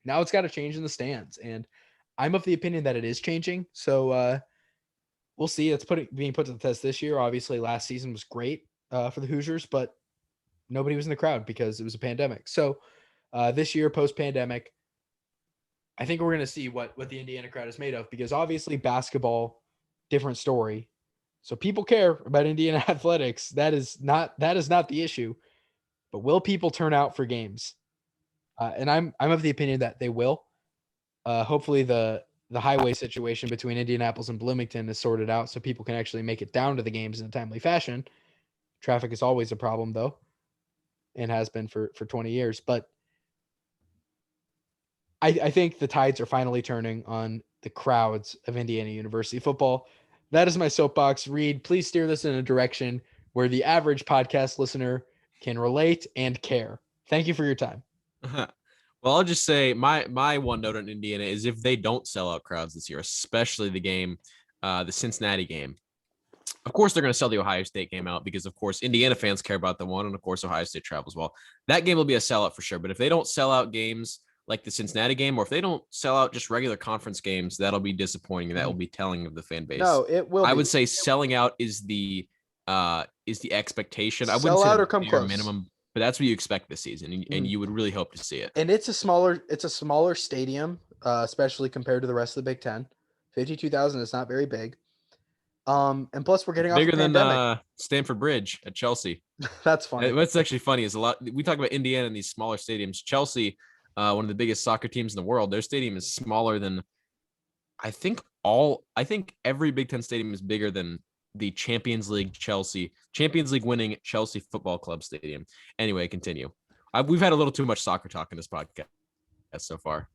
Speaker 1: Now it's got to change in the stands, and I'm of the opinion that it is changing. So we'll see. It's being put to the test this year. Obviously, last season was great for the Hoosiers, but nobody was in the crowd because it was a pandemic. So this year, post-pandemic, I think we're going to see what the Indiana crowd is made of because obviously basketball, different story. So people care about Indiana athletics. That is not the issue. But will people turn out for games? And I'm of the opinion that they will. Hopefully the highway situation between Indianapolis and Bloomington is sorted out so people can actually make it down to the games in a timely fashion. Traffic is always a problem though, and has been for 20 years. But I think the tides are finally turning on the crowds of Indiana University football. That is my soapbox. Reid, please steer this in a direction where the average podcast listener can relate and care. Thank you for your time.
Speaker 2: Well, I'll just say my one note on Indiana is if they don't sell out crowds this year, especially the Cincinnati game. Of course, they're going to sell the Ohio State game out because, of course, Indiana fans care about the one, and of course, Ohio State travels well. That game will be a sellout for sure. But if they don't sell out games like the Cincinnati game, or if they don't sell out just regular conference games, that'll be disappointing, and that will be telling of the fan base.
Speaker 1: No, it will.
Speaker 2: I would say selling out is the expectation. I wouldn't
Speaker 1: Sell
Speaker 2: say
Speaker 1: out
Speaker 2: the
Speaker 1: or come
Speaker 2: bare
Speaker 1: close.
Speaker 2: minimum, but that's what you expect this season, and you would really hope to see it.
Speaker 1: And it's a smaller stadium, especially compared to the rest of the Big Ten. 52,000 is not very big. And plus we're getting
Speaker 2: Bigger
Speaker 1: off the
Speaker 2: than
Speaker 1: pandemic.
Speaker 2: Stamford Bridge at Chelsea.
Speaker 1: That's funny.
Speaker 2: What's actually funny is a lot. We talk about Indiana and these smaller stadiums. Chelsea, one of the biggest soccer teams in the world, their stadium is smaller than I think every Big Ten stadium is bigger than the Champions League winning Chelsea Football Club stadium. Anyway, continue. We've had a little too much soccer talk in this podcast so far.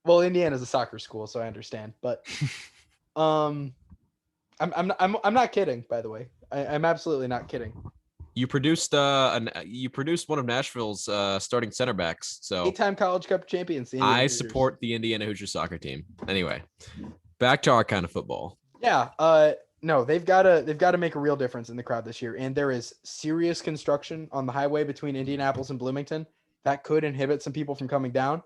Speaker 1: Well, Indiana's a soccer school, so I understand. But I'm not kidding, by the way. I'm absolutely not kidding.
Speaker 2: You produced one of Nashville's starting center backs. So
Speaker 1: 8-time College Cup champions.
Speaker 2: I support the Indiana Hoosiers soccer team. Anyway, back to our kind of football.
Speaker 1: Yeah. No, they've got to make a real difference in the crowd this year. And there is serious construction on the highway between Indianapolis and Bloomington that could inhibit some people from coming down.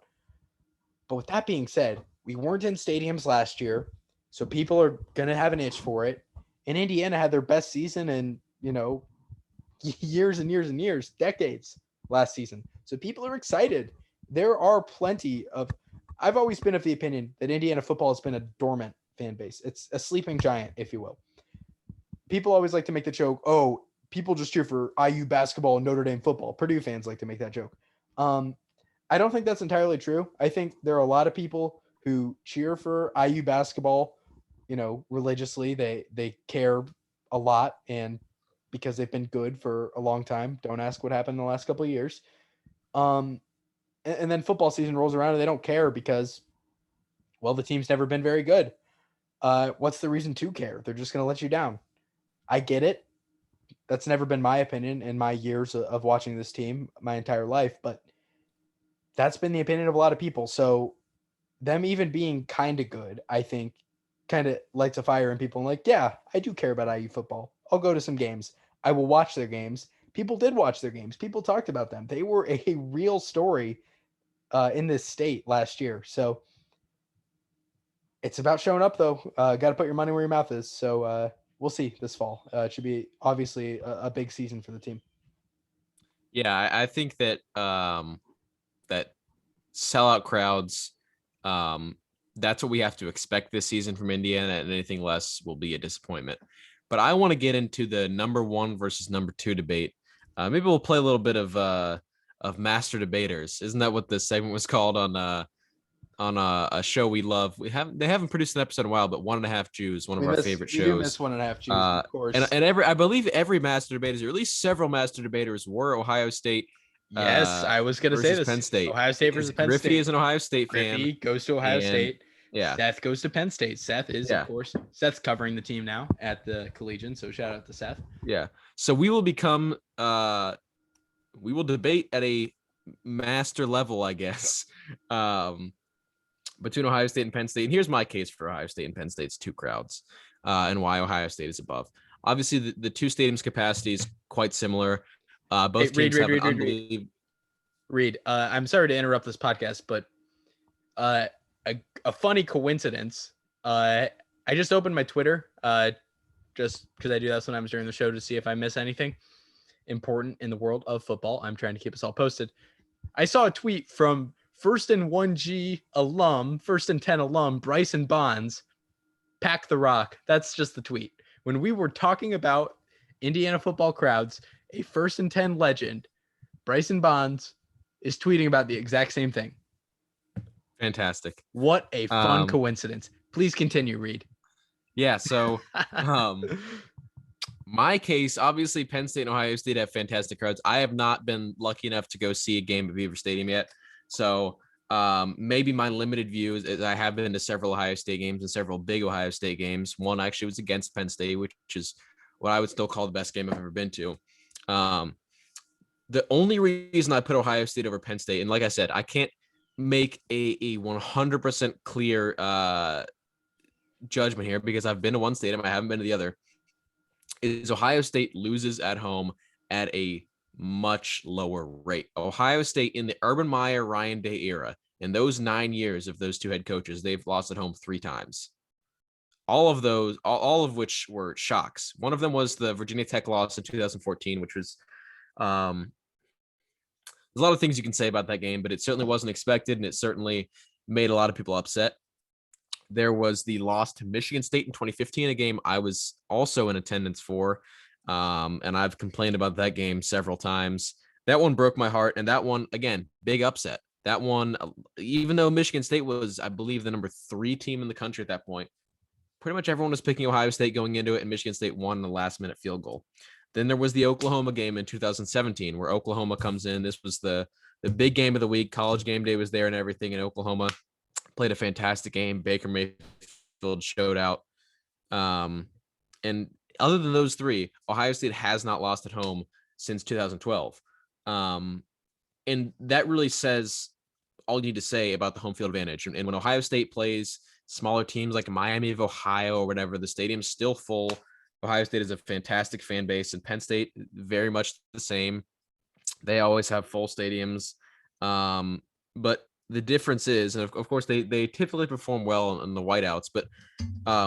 Speaker 1: But with that being said, we weren't in stadiums last year, so people are going to have an itch for it. And Indiana had their best season in, years and years and years, decades last season. So people are excited. There are plenty of – I've always been of the opinion that Indiana football has been a dormant fan base. It's a sleeping giant, if you will. People always like to make the joke, oh, people just cheer for IU basketball and Notre Dame football. Purdue fans like to make that joke. I don't think that's entirely true. I think there are a lot of people who cheer for IU basketball, religiously. They care a lot, and because they've been good for a long time. Don't ask what happened in the last couple of years. And then football season rolls around and they don't care because, well, the team's never been very good. What's the reason to care? They're just going to let you down. I get it. That's never been my opinion in my years of watching this team my entire life, but that's been the opinion of a lot of people. So them even being kind of good, I think, kind of lights a fire in people. Like, yeah, I do care about IU football. I'll go to some games. I will watch their games. People did watch their games. People talked about them. They were a real story in this state last year. So it's about showing up, though. Got to put your money where your mouth is. So we'll see this fall. It should be obviously a big season for the team.
Speaker 2: Yeah, I think that that sellout crowds, that's what we have to expect this season from Indiana, and anything less will be a disappointment. But I want to get into the number 1 versus number 2 debate. Maybe we'll play a little bit of master debaters. Isn't that what this segment was called on a show we love? They haven't produced an episode in a while, but 1.5 Jews, one of our favorite shows.
Speaker 1: We do miss 1.5 Jews, of course.
Speaker 2: And I believe every master debaters, or at least several master debaters, were Ohio State.
Speaker 1: Yes, I was going to say this.
Speaker 2: Penn State.
Speaker 1: Ohio State versus Penn State.
Speaker 2: Griffey is an Ohio State fan.
Speaker 1: Griffey goes to Ohio State.
Speaker 2: Yeah.
Speaker 1: Seth goes to Penn State. Seth is, of course, Seth's covering the team now at the Collegian. So shout out to Seth.
Speaker 2: Yeah. So we will debate at a master level, I guess, between Ohio State and Penn State. And here's my case for Ohio State and Penn State's 2 crowds, and why Ohio State is above. Obviously, the 2 stadiums' capacity is quite similar. Both teams have an unbelievable.
Speaker 1: Reid, I'm sorry to interrupt this podcast, but a funny coincidence. I just opened my Twitter, just because I do that sometimes during the show to see if I miss anything important in the world of football. I'm trying to keep us all posted. I saw a tweet from First and 1G alum, First and 10 alum, Bryson Bonds. Pack the rock. That's just the tweet. When we were talking about Indiana football crowds, a First and 10 legend, Bryson Bonds, is tweeting about the exact same thing.
Speaker 2: Fantastic.
Speaker 1: What a fun coincidence. Please continue, Reid.
Speaker 2: Yeah, so my case, obviously Penn State and Ohio State have fantastic crowds. I have not been lucky enough to go see a game at Beaver Stadium yet. So Maybe my limited view is I have been to several Ohio State games and several big Ohio State games. One actually was against Penn State, which is what I would still call the best game I've ever been to. The only reason I put Ohio State over Penn State, and like I said, I can't make a 100% clear judgment here because I've been to one stadium, I haven't been to the other, is Ohio State loses at home at a much lower rate. Ohio State in the Urban Meyer, Ryan Day era, in those 9 years of those two head coaches, they've lost at home 3 times. All of which were shocks. One of them was the Virginia Tech loss in 2014, which was there's a lot of things you can say about that game, but it certainly wasn't expected, and it certainly made a lot of people upset. There was the loss to Michigan State in 2015, a game I was also in attendance for, and I've complained about that game several times. That one broke my heart, and that one, again, big upset. That one, even though Michigan State was, I believe, the number 3 team in the country at that point, pretty much everyone was picking Ohio State going into it, and Michigan State won in the last-minute field goal. Then there was the Oklahoma game in 2017 where Oklahoma comes in. This was the big game of the week. College game day was there and everything, and Oklahoma played a fantastic game. Baker Mayfield showed out. And other than those 3, Ohio State has not lost at home since 2012. And that really says all you need to say about the home field advantage. And when Ohio State plays smaller teams like Miami of Ohio or whatever, the stadium's still full. Ohio State is a fantastic fan base, and Penn State very much the same. They always have full stadiums. But the difference is, and of course, they typically perform well in the whiteouts, but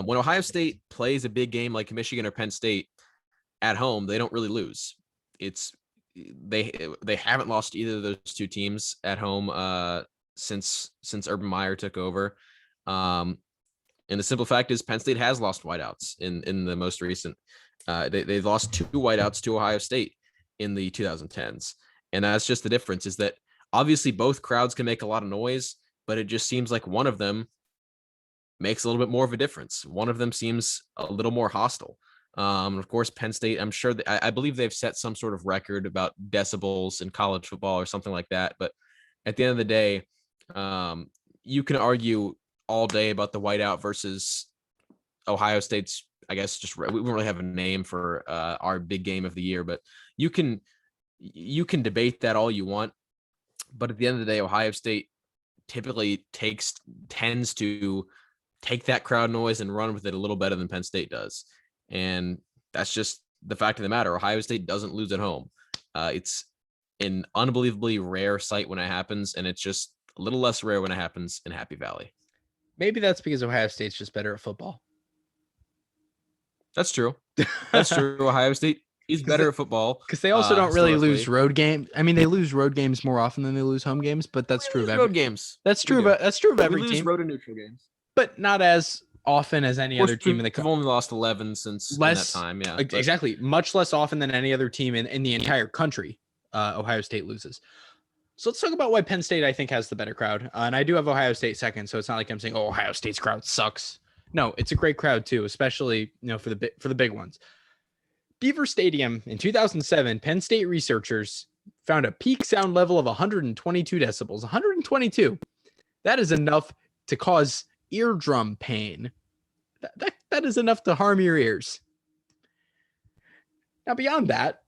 Speaker 2: when Ohio State plays a big game like Michigan or Penn State at home, they don't really lose. They haven't lost either of those 2 teams at home since Urban Meyer took over. And the simple fact is Penn State has lost whiteouts in the most recent. They lost 2 whiteouts to Ohio State in the 2010s. And that's just the difference, is that obviously both crowds can make a lot of noise, but it just seems like one of them makes a little bit more of a difference. One of them seems a little more hostile. Of course, Penn State, I'm sure that I believe they've set some sort of record about decibels in college football or something like that. But at the end of the day, you can argue all day about the whiteout versus Ohio State's, I guess, just we don't really have a name for our big game of the year, but you can debate that all you want. But at the end of the day, Ohio State typically tends to take that crowd noise and run with it a little better than Penn State does. And that's just the fact of the matter. Ohio State doesn't lose at home. It's an unbelievably rare sight when it happens, and it's just a little less rare when it happens in Happy Valley.
Speaker 1: Maybe that's because Ohio State's just better at football.
Speaker 2: That's true. That's true. Ohio State is better at football.
Speaker 1: Because they also don't really lose road games. I mean, they lose road games more often than they lose home games, but that's true of every
Speaker 2: road games.
Speaker 1: That's true. But that's true of every
Speaker 2: team. We lose
Speaker 1: team.
Speaker 2: Road and neutral games,
Speaker 1: but not as often as any other team in the country.
Speaker 2: We've only lost 11 since that time. Yeah,
Speaker 1: exactly. Much less often than any other team in the entire country. Ohio State loses. So let's talk about why Penn State, I think, has the better crowd. And I do have Ohio State second, so it's not like I'm saying, oh, Ohio State's crowd sucks. No, it's a great crowd too, especially for the big ones. Beaver Stadium in 2007, Penn State researchers found a peak sound level of 122 decibels. 122. That is enough to cause eardrum pain. That is enough to harm your ears. Now, beyond that,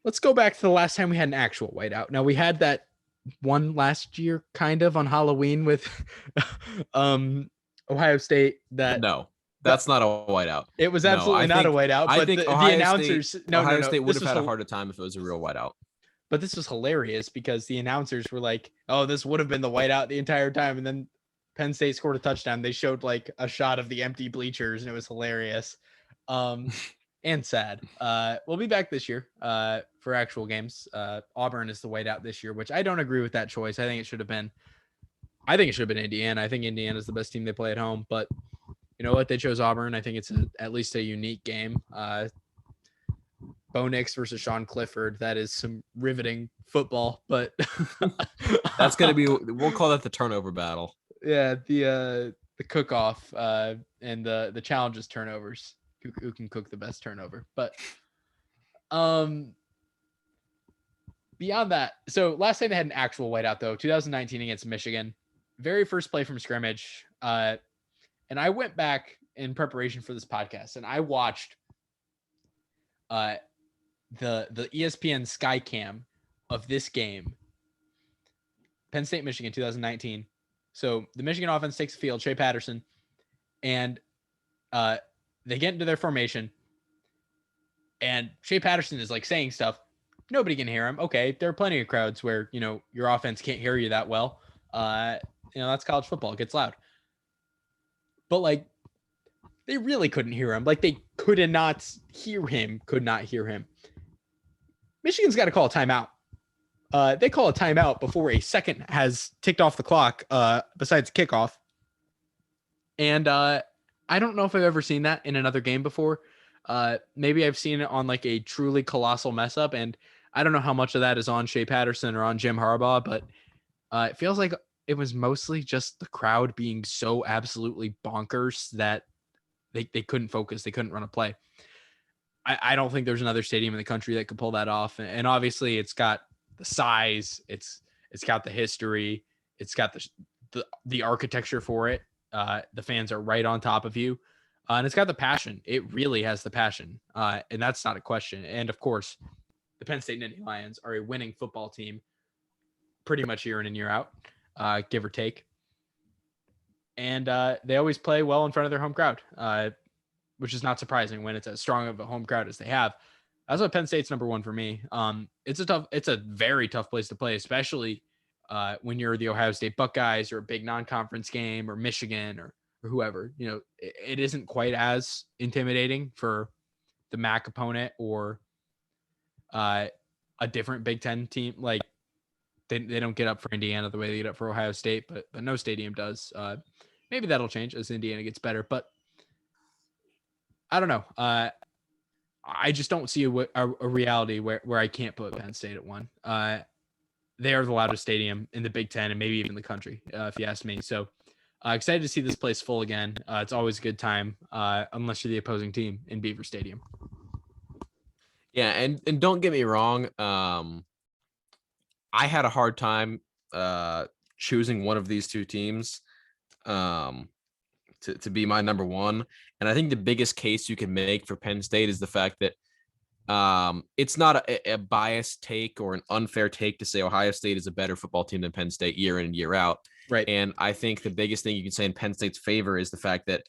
Speaker 1: let's go back to the last time we had an actual whiteout. Now, we had that one last year, kind of, on Halloween with Ohio State.
Speaker 2: No, that's not a whiteout.
Speaker 1: It was absolutely not a whiteout.
Speaker 2: I think Ohio
Speaker 1: the announcers...
Speaker 2: State, Ohio State would have had a harder time if it was a real whiteout.
Speaker 1: But this was hilarious because the announcers were like, oh, this would have been the whiteout the entire time. And then Penn State scored a touchdown. They showed like a shot of the empty bleachers, and it was hilarious. And sad. We'll be back this year for actual games. Auburn is the whiteout this year, which I don't agree with that choice. I think it should have been Indiana. I think Indiana is the best team they play at home, but you know what? They chose Auburn. I think it's at least a unique game. Bo Nix versus Sean Clifford. That is some riveting football, but
Speaker 2: that's going to be, we'll call that the turnover battle.
Speaker 1: Yeah. The cook-off and the challenges turnovers. Who can cook the best turnover. But beyond that, so last time they had an actual whiteout though, 2019 against Michigan, very first play from scrimmage. And I went back in preparation for this podcast and I watched the ESPN Sky Cam of this game, Penn State Michigan 2019. So the Michigan offense takes the field, Shea Patterson, and they get into their formation, and Shea Patterson is like saying stuff. Nobody can hear him. Okay, there are plenty of crowds where your offense can't hear you that well. That's college football. It gets loud. But like, they really couldn't hear him. Like, they could not hear him. Michigan's got to call a timeout. They call a timeout before a second has ticked off the clock, besides kickoff. And I don't know if I've ever seen that in another game before. Maybe I've seen it on like a truly colossal mess up, and I don't know how much of that is on Shea Patterson or on Jim Harbaugh, but it feels like it was mostly just the crowd being so absolutely bonkers that they couldn't focus. They couldn't run a play. I don't think there's another stadium in the country that could pull that off. And obviously it's got the size, it's got the history, it's got the architecture for it. The fans are right on top of you. And it's got the passion. It really has the passion. And that's not a question. And of course, the Penn State Nittany Lions are a winning football team pretty much year in and year out, give or take. And they always play well in front of their home crowd, which is not surprising when it's as strong of a home crowd as they have. That's why Penn State's number one for me. It's a very tough place to play, especially when you're the Ohio State Buckeyes or a big non-conference game, or Michigan or whoever. It isn't quite as intimidating for the MAC opponent or a different Big Ten team. Like, they don't get up for Indiana the way they get up for Ohio State, but no stadium does. Maybe that'll change as Indiana gets better, but I don't know. I just don't see a reality where I can't put Penn State at one. They are the loudest stadium in the Big Ten and maybe even the country, if you ask me. So excited to see this place full again. It's always a good time, unless you're the opposing team in Beaver Stadium.
Speaker 2: Yeah, and don't get me wrong. I had a hard time choosing one of these two teams to be my number one. And I think the biggest case you can make for Penn State is the fact that it's not a biased take or an unfair take to say Ohio State is a better football team than Penn State year in and year out.
Speaker 1: Right.
Speaker 2: And I think the biggest thing you can say in Penn State's favor is the fact that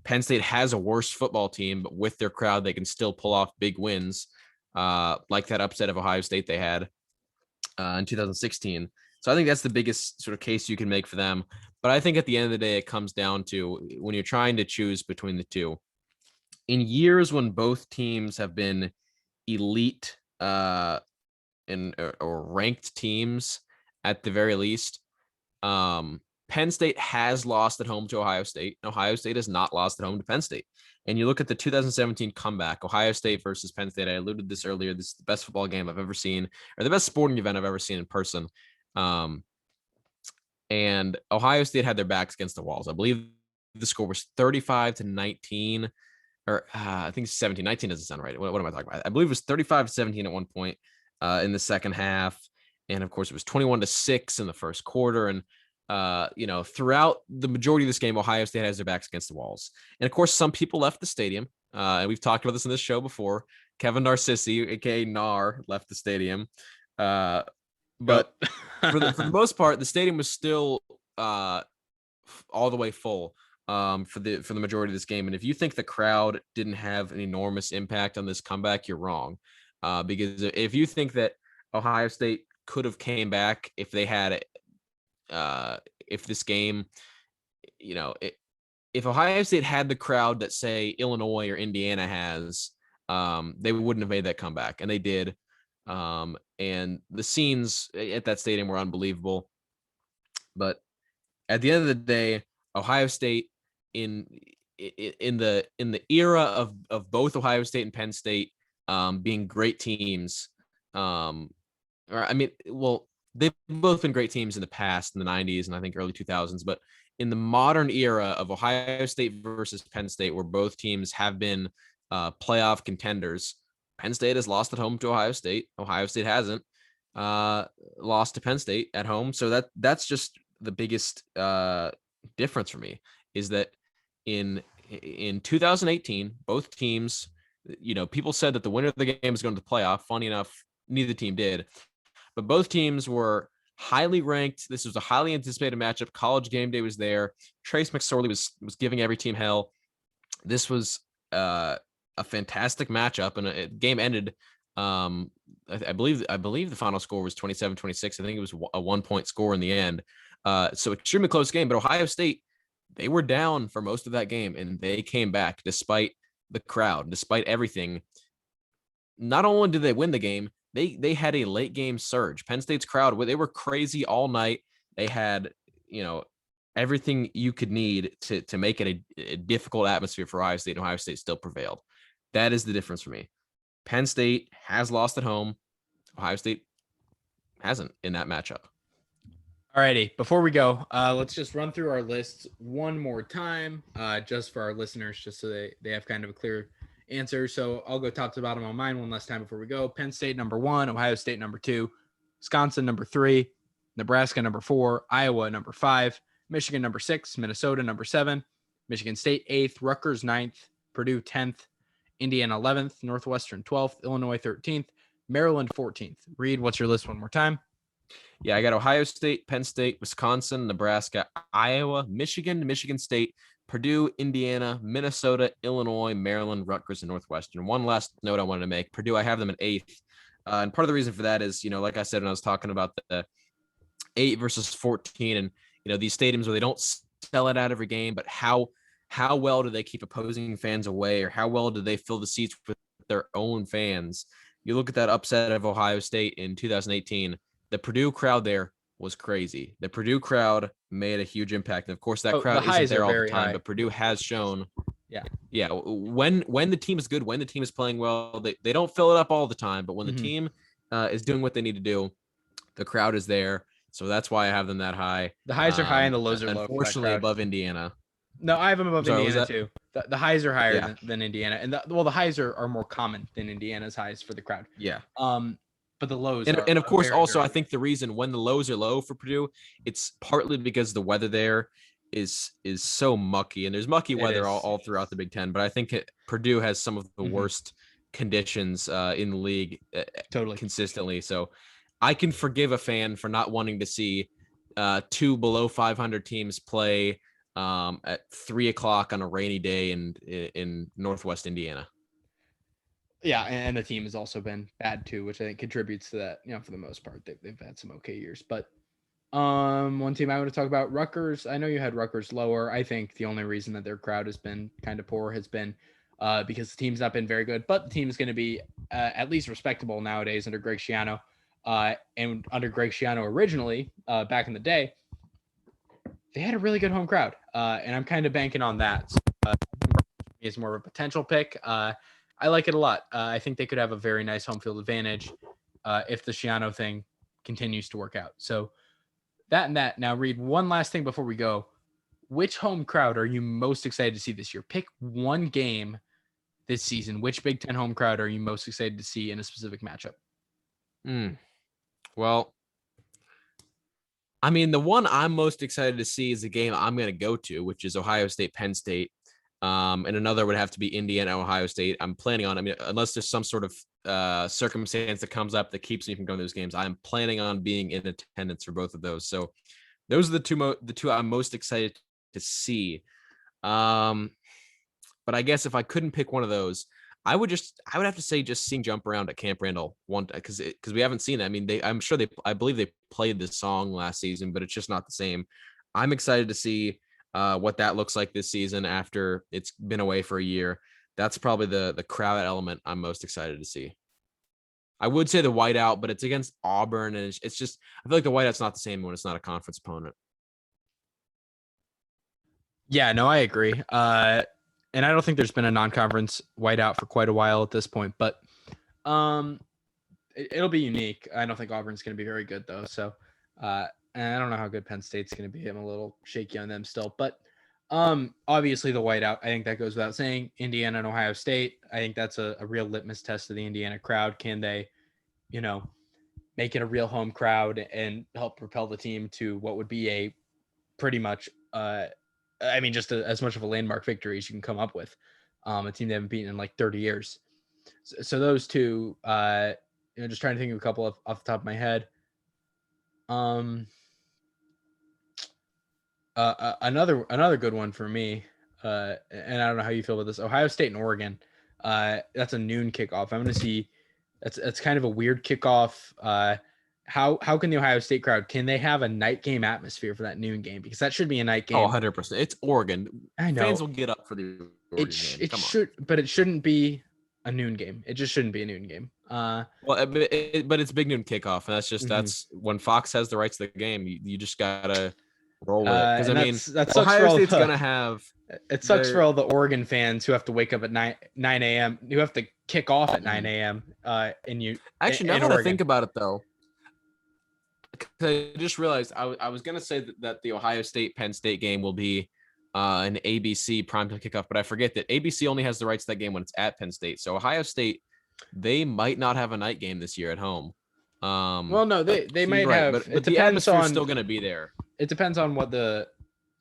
Speaker 2: Penn State has a worse football team, but with their crowd, they can still pull off big wins, like that upset of Ohio State they had in 2016. So I think that's the biggest sort of case you can make for them. But I think at the end of the day, it comes down to when you're trying to choose between the two. In years when both teams have been elite or ranked teams at the very least, Penn State has lost at home to Ohio State. Ohio State has not lost at home to Penn State. And you look at the 2017 comeback, Ohio State versus Penn State. I alluded to this earlier. This is the best football game I've ever seen, or the best sporting event I've ever seen in person. And Ohio State had their backs against the walls. I believe the score was 35-19, or I think 17. 19 doesn't sound right. What am I talking about? I believe it was 35-17 at one point in the second half. And of course, it was 21-6 in the first quarter. And throughout the majority of this game, Ohio State has their backs against the walls. And of course, some people left the stadium. And we've talked about this in this show before. Kevin Narcissi, aka Nar, left the stadium. But for the most part, the stadium was still all the way full for the majority of this game. And if you think the crowd didn't have an enormous impact on this comeback, you're wrong. Because if you think that Ohio State could have came back if they had if this game, if Ohio State had the crowd that say Illinois or Indiana has, they wouldn't have made that comeback, and they did. And the scenes at that stadium were unbelievable. But at the end of the day, Ohio State in the era of both Ohio State and Penn State being great teams, they've both been great teams in the past, in the 90s and I think early 2000s, but in the modern era of Ohio State versus Penn State, where both teams have been playoff contenders, Penn State has lost at home to Ohio State. Ohio State hasn't. lost to Penn State at home. So that's just the biggest difference for me is that in 2018, both teams, people said that the winner of the game is going to the playoff. Funny enough, neither team did, but both teams were highly ranked. This was a highly anticipated matchup. College game day was there. Trace McSorley was giving every team hell. This was a fantastic matchup, and a game ended. I believe the final score was 27-26. I think it was a 1-point score in the end. So extremely close game. But Ohio State, they were down for most of that game, and they came back despite the crowd, despite everything. Not only did they win the game, they had a late game surge. Penn State's crowd, they were crazy all night. They had, everything you could need to make it a difficult atmosphere for Ohio State, and Ohio State still prevailed. That is the difference for me. Penn State has lost at home. Ohio State hasn't in that matchup.
Speaker 1: Alrighty, before we go, let's just run through our lists one more time, just for our listeners, just so they have kind of a clear answer. So I'll go top to bottom on mine one last time before we go. Penn State number 1, Ohio State number 2, Wisconsin number 3, Nebraska number 4, Iowa number 5, Michigan number 6, Minnesota number 7, Michigan State 8th, Rutgers 9th, Purdue 10th, Indiana 11th, Northwestern 12th, Illinois 13th, Maryland 14th. Reid, what's your list one more time?
Speaker 2: Yeah, I got Ohio State, Penn State, Wisconsin, Nebraska, Iowa, Michigan, Michigan State, Purdue, Indiana, Minnesota, Illinois, Maryland, Rutgers, and Northwestern. One last note I wanted to make. Purdue, I have them at 8th. And part of the reason for that is, like I said, when I was talking about the 8 versus 14 and, these stadiums where they don't sell it out every game, but how well do they keep opposing fans away, or how well do they fill the seats with their own fans? You look at that upset of Ohio State in 2018, the Purdue crowd there was crazy. The Purdue crowd made a huge impact. And of course, that crowd isn't there all the time, but Purdue has shown. Yeah. When the team is good, when the team is playing well, they don't fill it up all the time, but when the team is doing what they need to do, the crowd is there. So that's why I have them that high.
Speaker 1: The highs are high and the lows are low.
Speaker 2: Unfortunately, above Indiana.
Speaker 1: No, I have them above Indiana too. The highs are higher than Indiana, and the highs are more common than Indiana's highs for the crowd.
Speaker 2: Yeah.
Speaker 1: But the lows
Speaker 2: and of course,
Speaker 1: very,
Speaker 2: also
Speaker 1: very
Speaker 2: I think the reason when the lows are low for Purdue, it's partly because the weather there is so mucky, and there's mucky weather all throughout the Big Ten. But I think Purdue has some of the worst conditions in the league consistently. So I can forgive a fan for not wanting to see 2 below 500 teams play at 3:00 on a rainy day in Northwest Indiana.
Speaker 1: Yeah, and the team has also been bad too, which I think contributes to that. For the most part, they've had some okay years. But one team I want to talk about, Rutgers. I know you had Rutgers lower. I think the only reason that their crowd has been kind of poor has been because the team's not been very good. But the team is going to be at least respectable nowadays under Greg Schiano. And under Greg Schiano originally, back in the day, they had a really good home crowd. And I'm kind of banking on that. So, is more of a potential pick. I like it a lot. I think they could have a very nice home field advantage if the Schiano thing continues to work out. So that and that. Now, Reid, one last thing before we go. Which home crowd are you most excited to see this year? Pick one game this season. Which Big Ten home crowd are you most excited to see in a specific matchup?
Speaker 2: Well, I mean, the one I'm most excited to see is the game I'm going to go to, which is Ohio State, Penn State. And another would have to be Indiana, Ohio State. I'm planning on, unless there's some sort of circumstance that comes up that keeps me from going to those games, I'm planning on being in attendance for both of those. So those are the two I'm most excited to see. But I guess if I couldn't pick one of those, I would have to say just seeing Jump Around at Camp Randall because we haven't seen it. I believe they played this song last season, but it's just not the same. I'm excited to see what that looks like this season after it's been away for a year. That's probably the crowd element I'm most excited to see. I would say the whiteout, but it's against Auburn, and it's just I feel like the whiteout's not the same when it's not a conference opponent.
Speaker 1: Yeah, no, I agree. And I don't think there's been a non-conference whiteout for quite a while at this point, but it'll be unique. I don't think Auburn's going to be very good though. So, and I don't know how good Penn State's going to be. I'm a little shaky on them still, but obviously the whiteout, I think that goes without saying. Indiana and Ohio State, I think that's a real litmus test of the Indiana crowd. Can they, make it a real home crowd and help propel the team to what would be a pretty much, just as much of a landmark victory as you can come up with. A team they haven't beaten in like 30 years. So those two, just trying to think of a couple off the top of my head. Another good one for me, and I don't know how you feel about this. Ohio State and Oregon. That's a noon kickoff. I'm going to see. That's kind of a weird kickoff. How can the Ohio State crowd, can they have a night game atmosphere for that noon game? Because that should be a night game.
Speaker 2: 100%. It's Oregon.
Speaker 1: I know.
Speaker 2: Fans will get up for the Oregon game.
Speaker 1: It should, but it shouldn't be a noon game. It just shouldn't be a noon game.
Speaker 2: But it's big noon kickoff, and that's when Fox has the rights to the game. You just gotta roll with it. Because
Speaker 1: that
Speaker 2: Ohio State's gonna have.
Speaker 1: It sucks for all the Oregon fans who have to wake up at 9 a.m. who have to kick off at 9 a.m. And you
Speaker 2: actually now that I think about it though, I just realized I was gonna say that the Ohio State Penn State game will be an ABC primetime kickoff, but I forget that ABC only has the rights to that game when it's at Penn State. So Ohio State, they might not have a night game this year at home.
Speaker 1: Well, no, they might have.
Speaker 2: But
Speaker 1: it
Speaker 2: the
Speaker 1: depends on.
Speaker 2: Still going to be there.
Speaker 1: It depends on what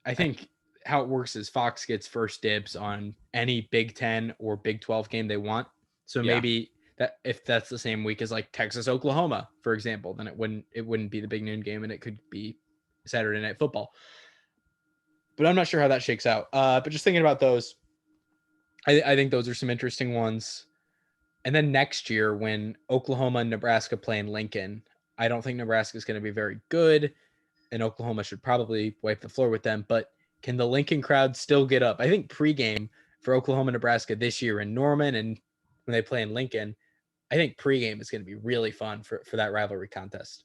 Speaker 1: I think how it works is Fox gets first dibs on any Big 10 or Big 12 game they want. So maybe that if that's the same week as like Texas Oklahoma, for example, then it wouldn't be the big noon game and it could be Saturday Night Football. But I'm not sure how that shakes out. But just thinking about those, I think those are some interesting ones. And then next year when Oklahoma and Nebraska play in Lincoln, I don't think Nebraska is going to be very good, and Oklahoma should probably wipe the floor with them. But can the Lincoln crowd still get up? I think pregame for Oklahoma, Nebraska this year in Norman and when they play in Lincoln, I think pregame is going to be really fun for that rivalry contest.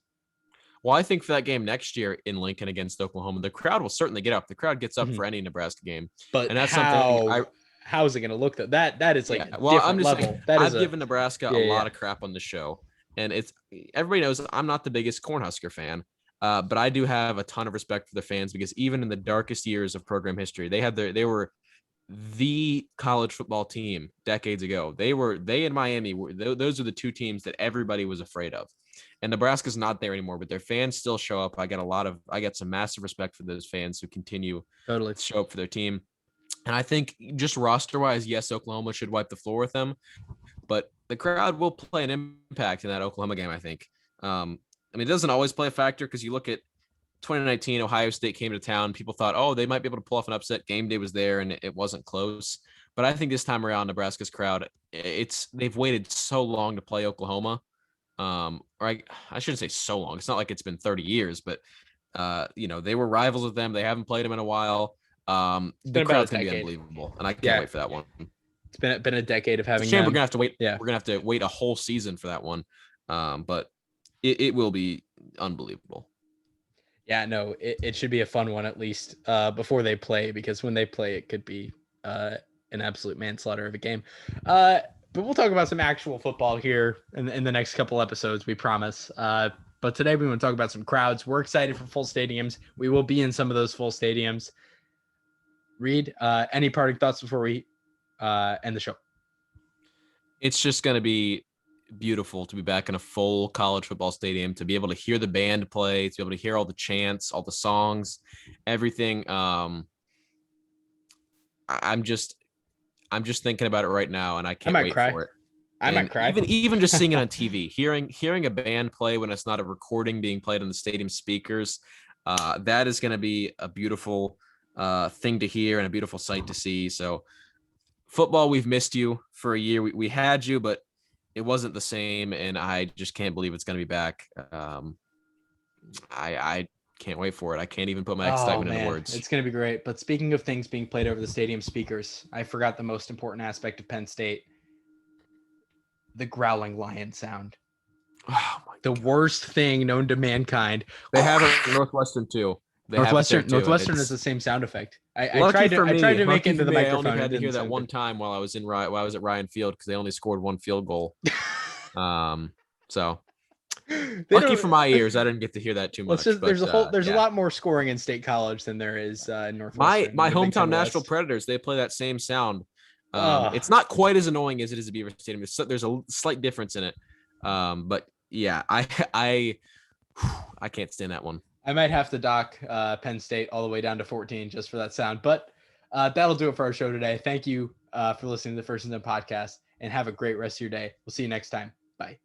Speaker 2: Well, I think for that game next year in Lincoln against Oklahoma, the crowd will certainly get up. The crowd gets up for any Nebraska game.
Speaker 1: But and that's something how is it going to look? That is like a different level.
Speaker 2: I've given Nebraska a lot of crap on the show, and everybody knows I'm not the biggest Cornhusker fan, but I do have a ton of respect for the fans because even in the darkest years of program history, they were the college football team decades ago. They and Miami those are the two teams that everybody was afraid of, and Nebraska's not there anymore. But their fans still show up. I get some massive respect for those fans who continue to show up for their team. And I think just roster-wise, yes, Oklahoma should wipe the floor with them, but the crowd will play an impact in that Oklahoma game, I think. It doesn't always play a factor because you look at 2019, Ohio State came to town. People thought, oh, they might be able to pull off an upset. Game day was there, and it wasn't close. But I think this time around, Nebraska's crowd, they've waited so long to play Oklahoma. Or I shouldn't say so long. It's not like it's been 30 years, but, they were rivals with them. They haven't played them in a while. The crowd's gonna be unbelievable, and I can't wait for that one.
Speaker 1: It's been a decade of having.
Speaker 2: We're gonna have to wait. Yeah, we're gonna have to wait a whole season for that one, but it will be unbelievable.
Speaker 1: Yeah, no, it should be a fun one at least before they play, because when they play, it could be an absolute manslaughter of a game. But we'll talk about some actual football here in the next couple episodes, we promise. But today we want to talk about some crowds. We're excited for full stadiums. We will be in some of those full stadiums. Reid, any parting thoughts before we end the show?
Speaker 2: It's just going to be beautiful to be back in a full college football stadium, to be able to hear the band play, to be able to hear all the chants, all the songs, everything. I'm just thinking about it right now, and I can't wait for it.
Speaker 1: I might cry.
Speaker 2: Even just seeing it on TV, hearing a band play when it's not a recording being played on the stadium speakers, that is going to be a beautiful thing to hear and a beautiful sight to see. So football, we've missed you for a year. We had you, but it wasn't the same, and I just can't believe it's going to be back. I can't wait for it. I can't even put my excitement into words.
Speaker 1: It's going to be great. But speaking of things being played over the stadium speakers, I forgot the most important aspect of Penn State: the growling lion sound.
Speaker 2: Oh my
Speaker 1: God. Worst thing known to mankind.
Speaker 2: They have it in Northwestern too.
Speaker 1: Northwestern is the same sound effect. I tried to make it into the microphone.
Speaker 2: I only had to hear that one time while I was at Ryan Field, because they only scored one field goal. So lucky for my ears, I didn't get to hear that too much.
Speaker 1: There's a lot more scoring in State College than there is in Northwestern.
Speaker 2: My hometown Nashville Predators, they play that same sound. It's not quite as annoying as it is at Beaver Stadium. There's a slight difference in it. But Yeah, I I can't stand that one.
Speaker 1: I might have to dock Penn State all the way down to 14 just for that sound. But that'll do it for our show today. Thank you for listening to the First and Ten podcast, and have a great rest of your day. We'll see you next time. Bye.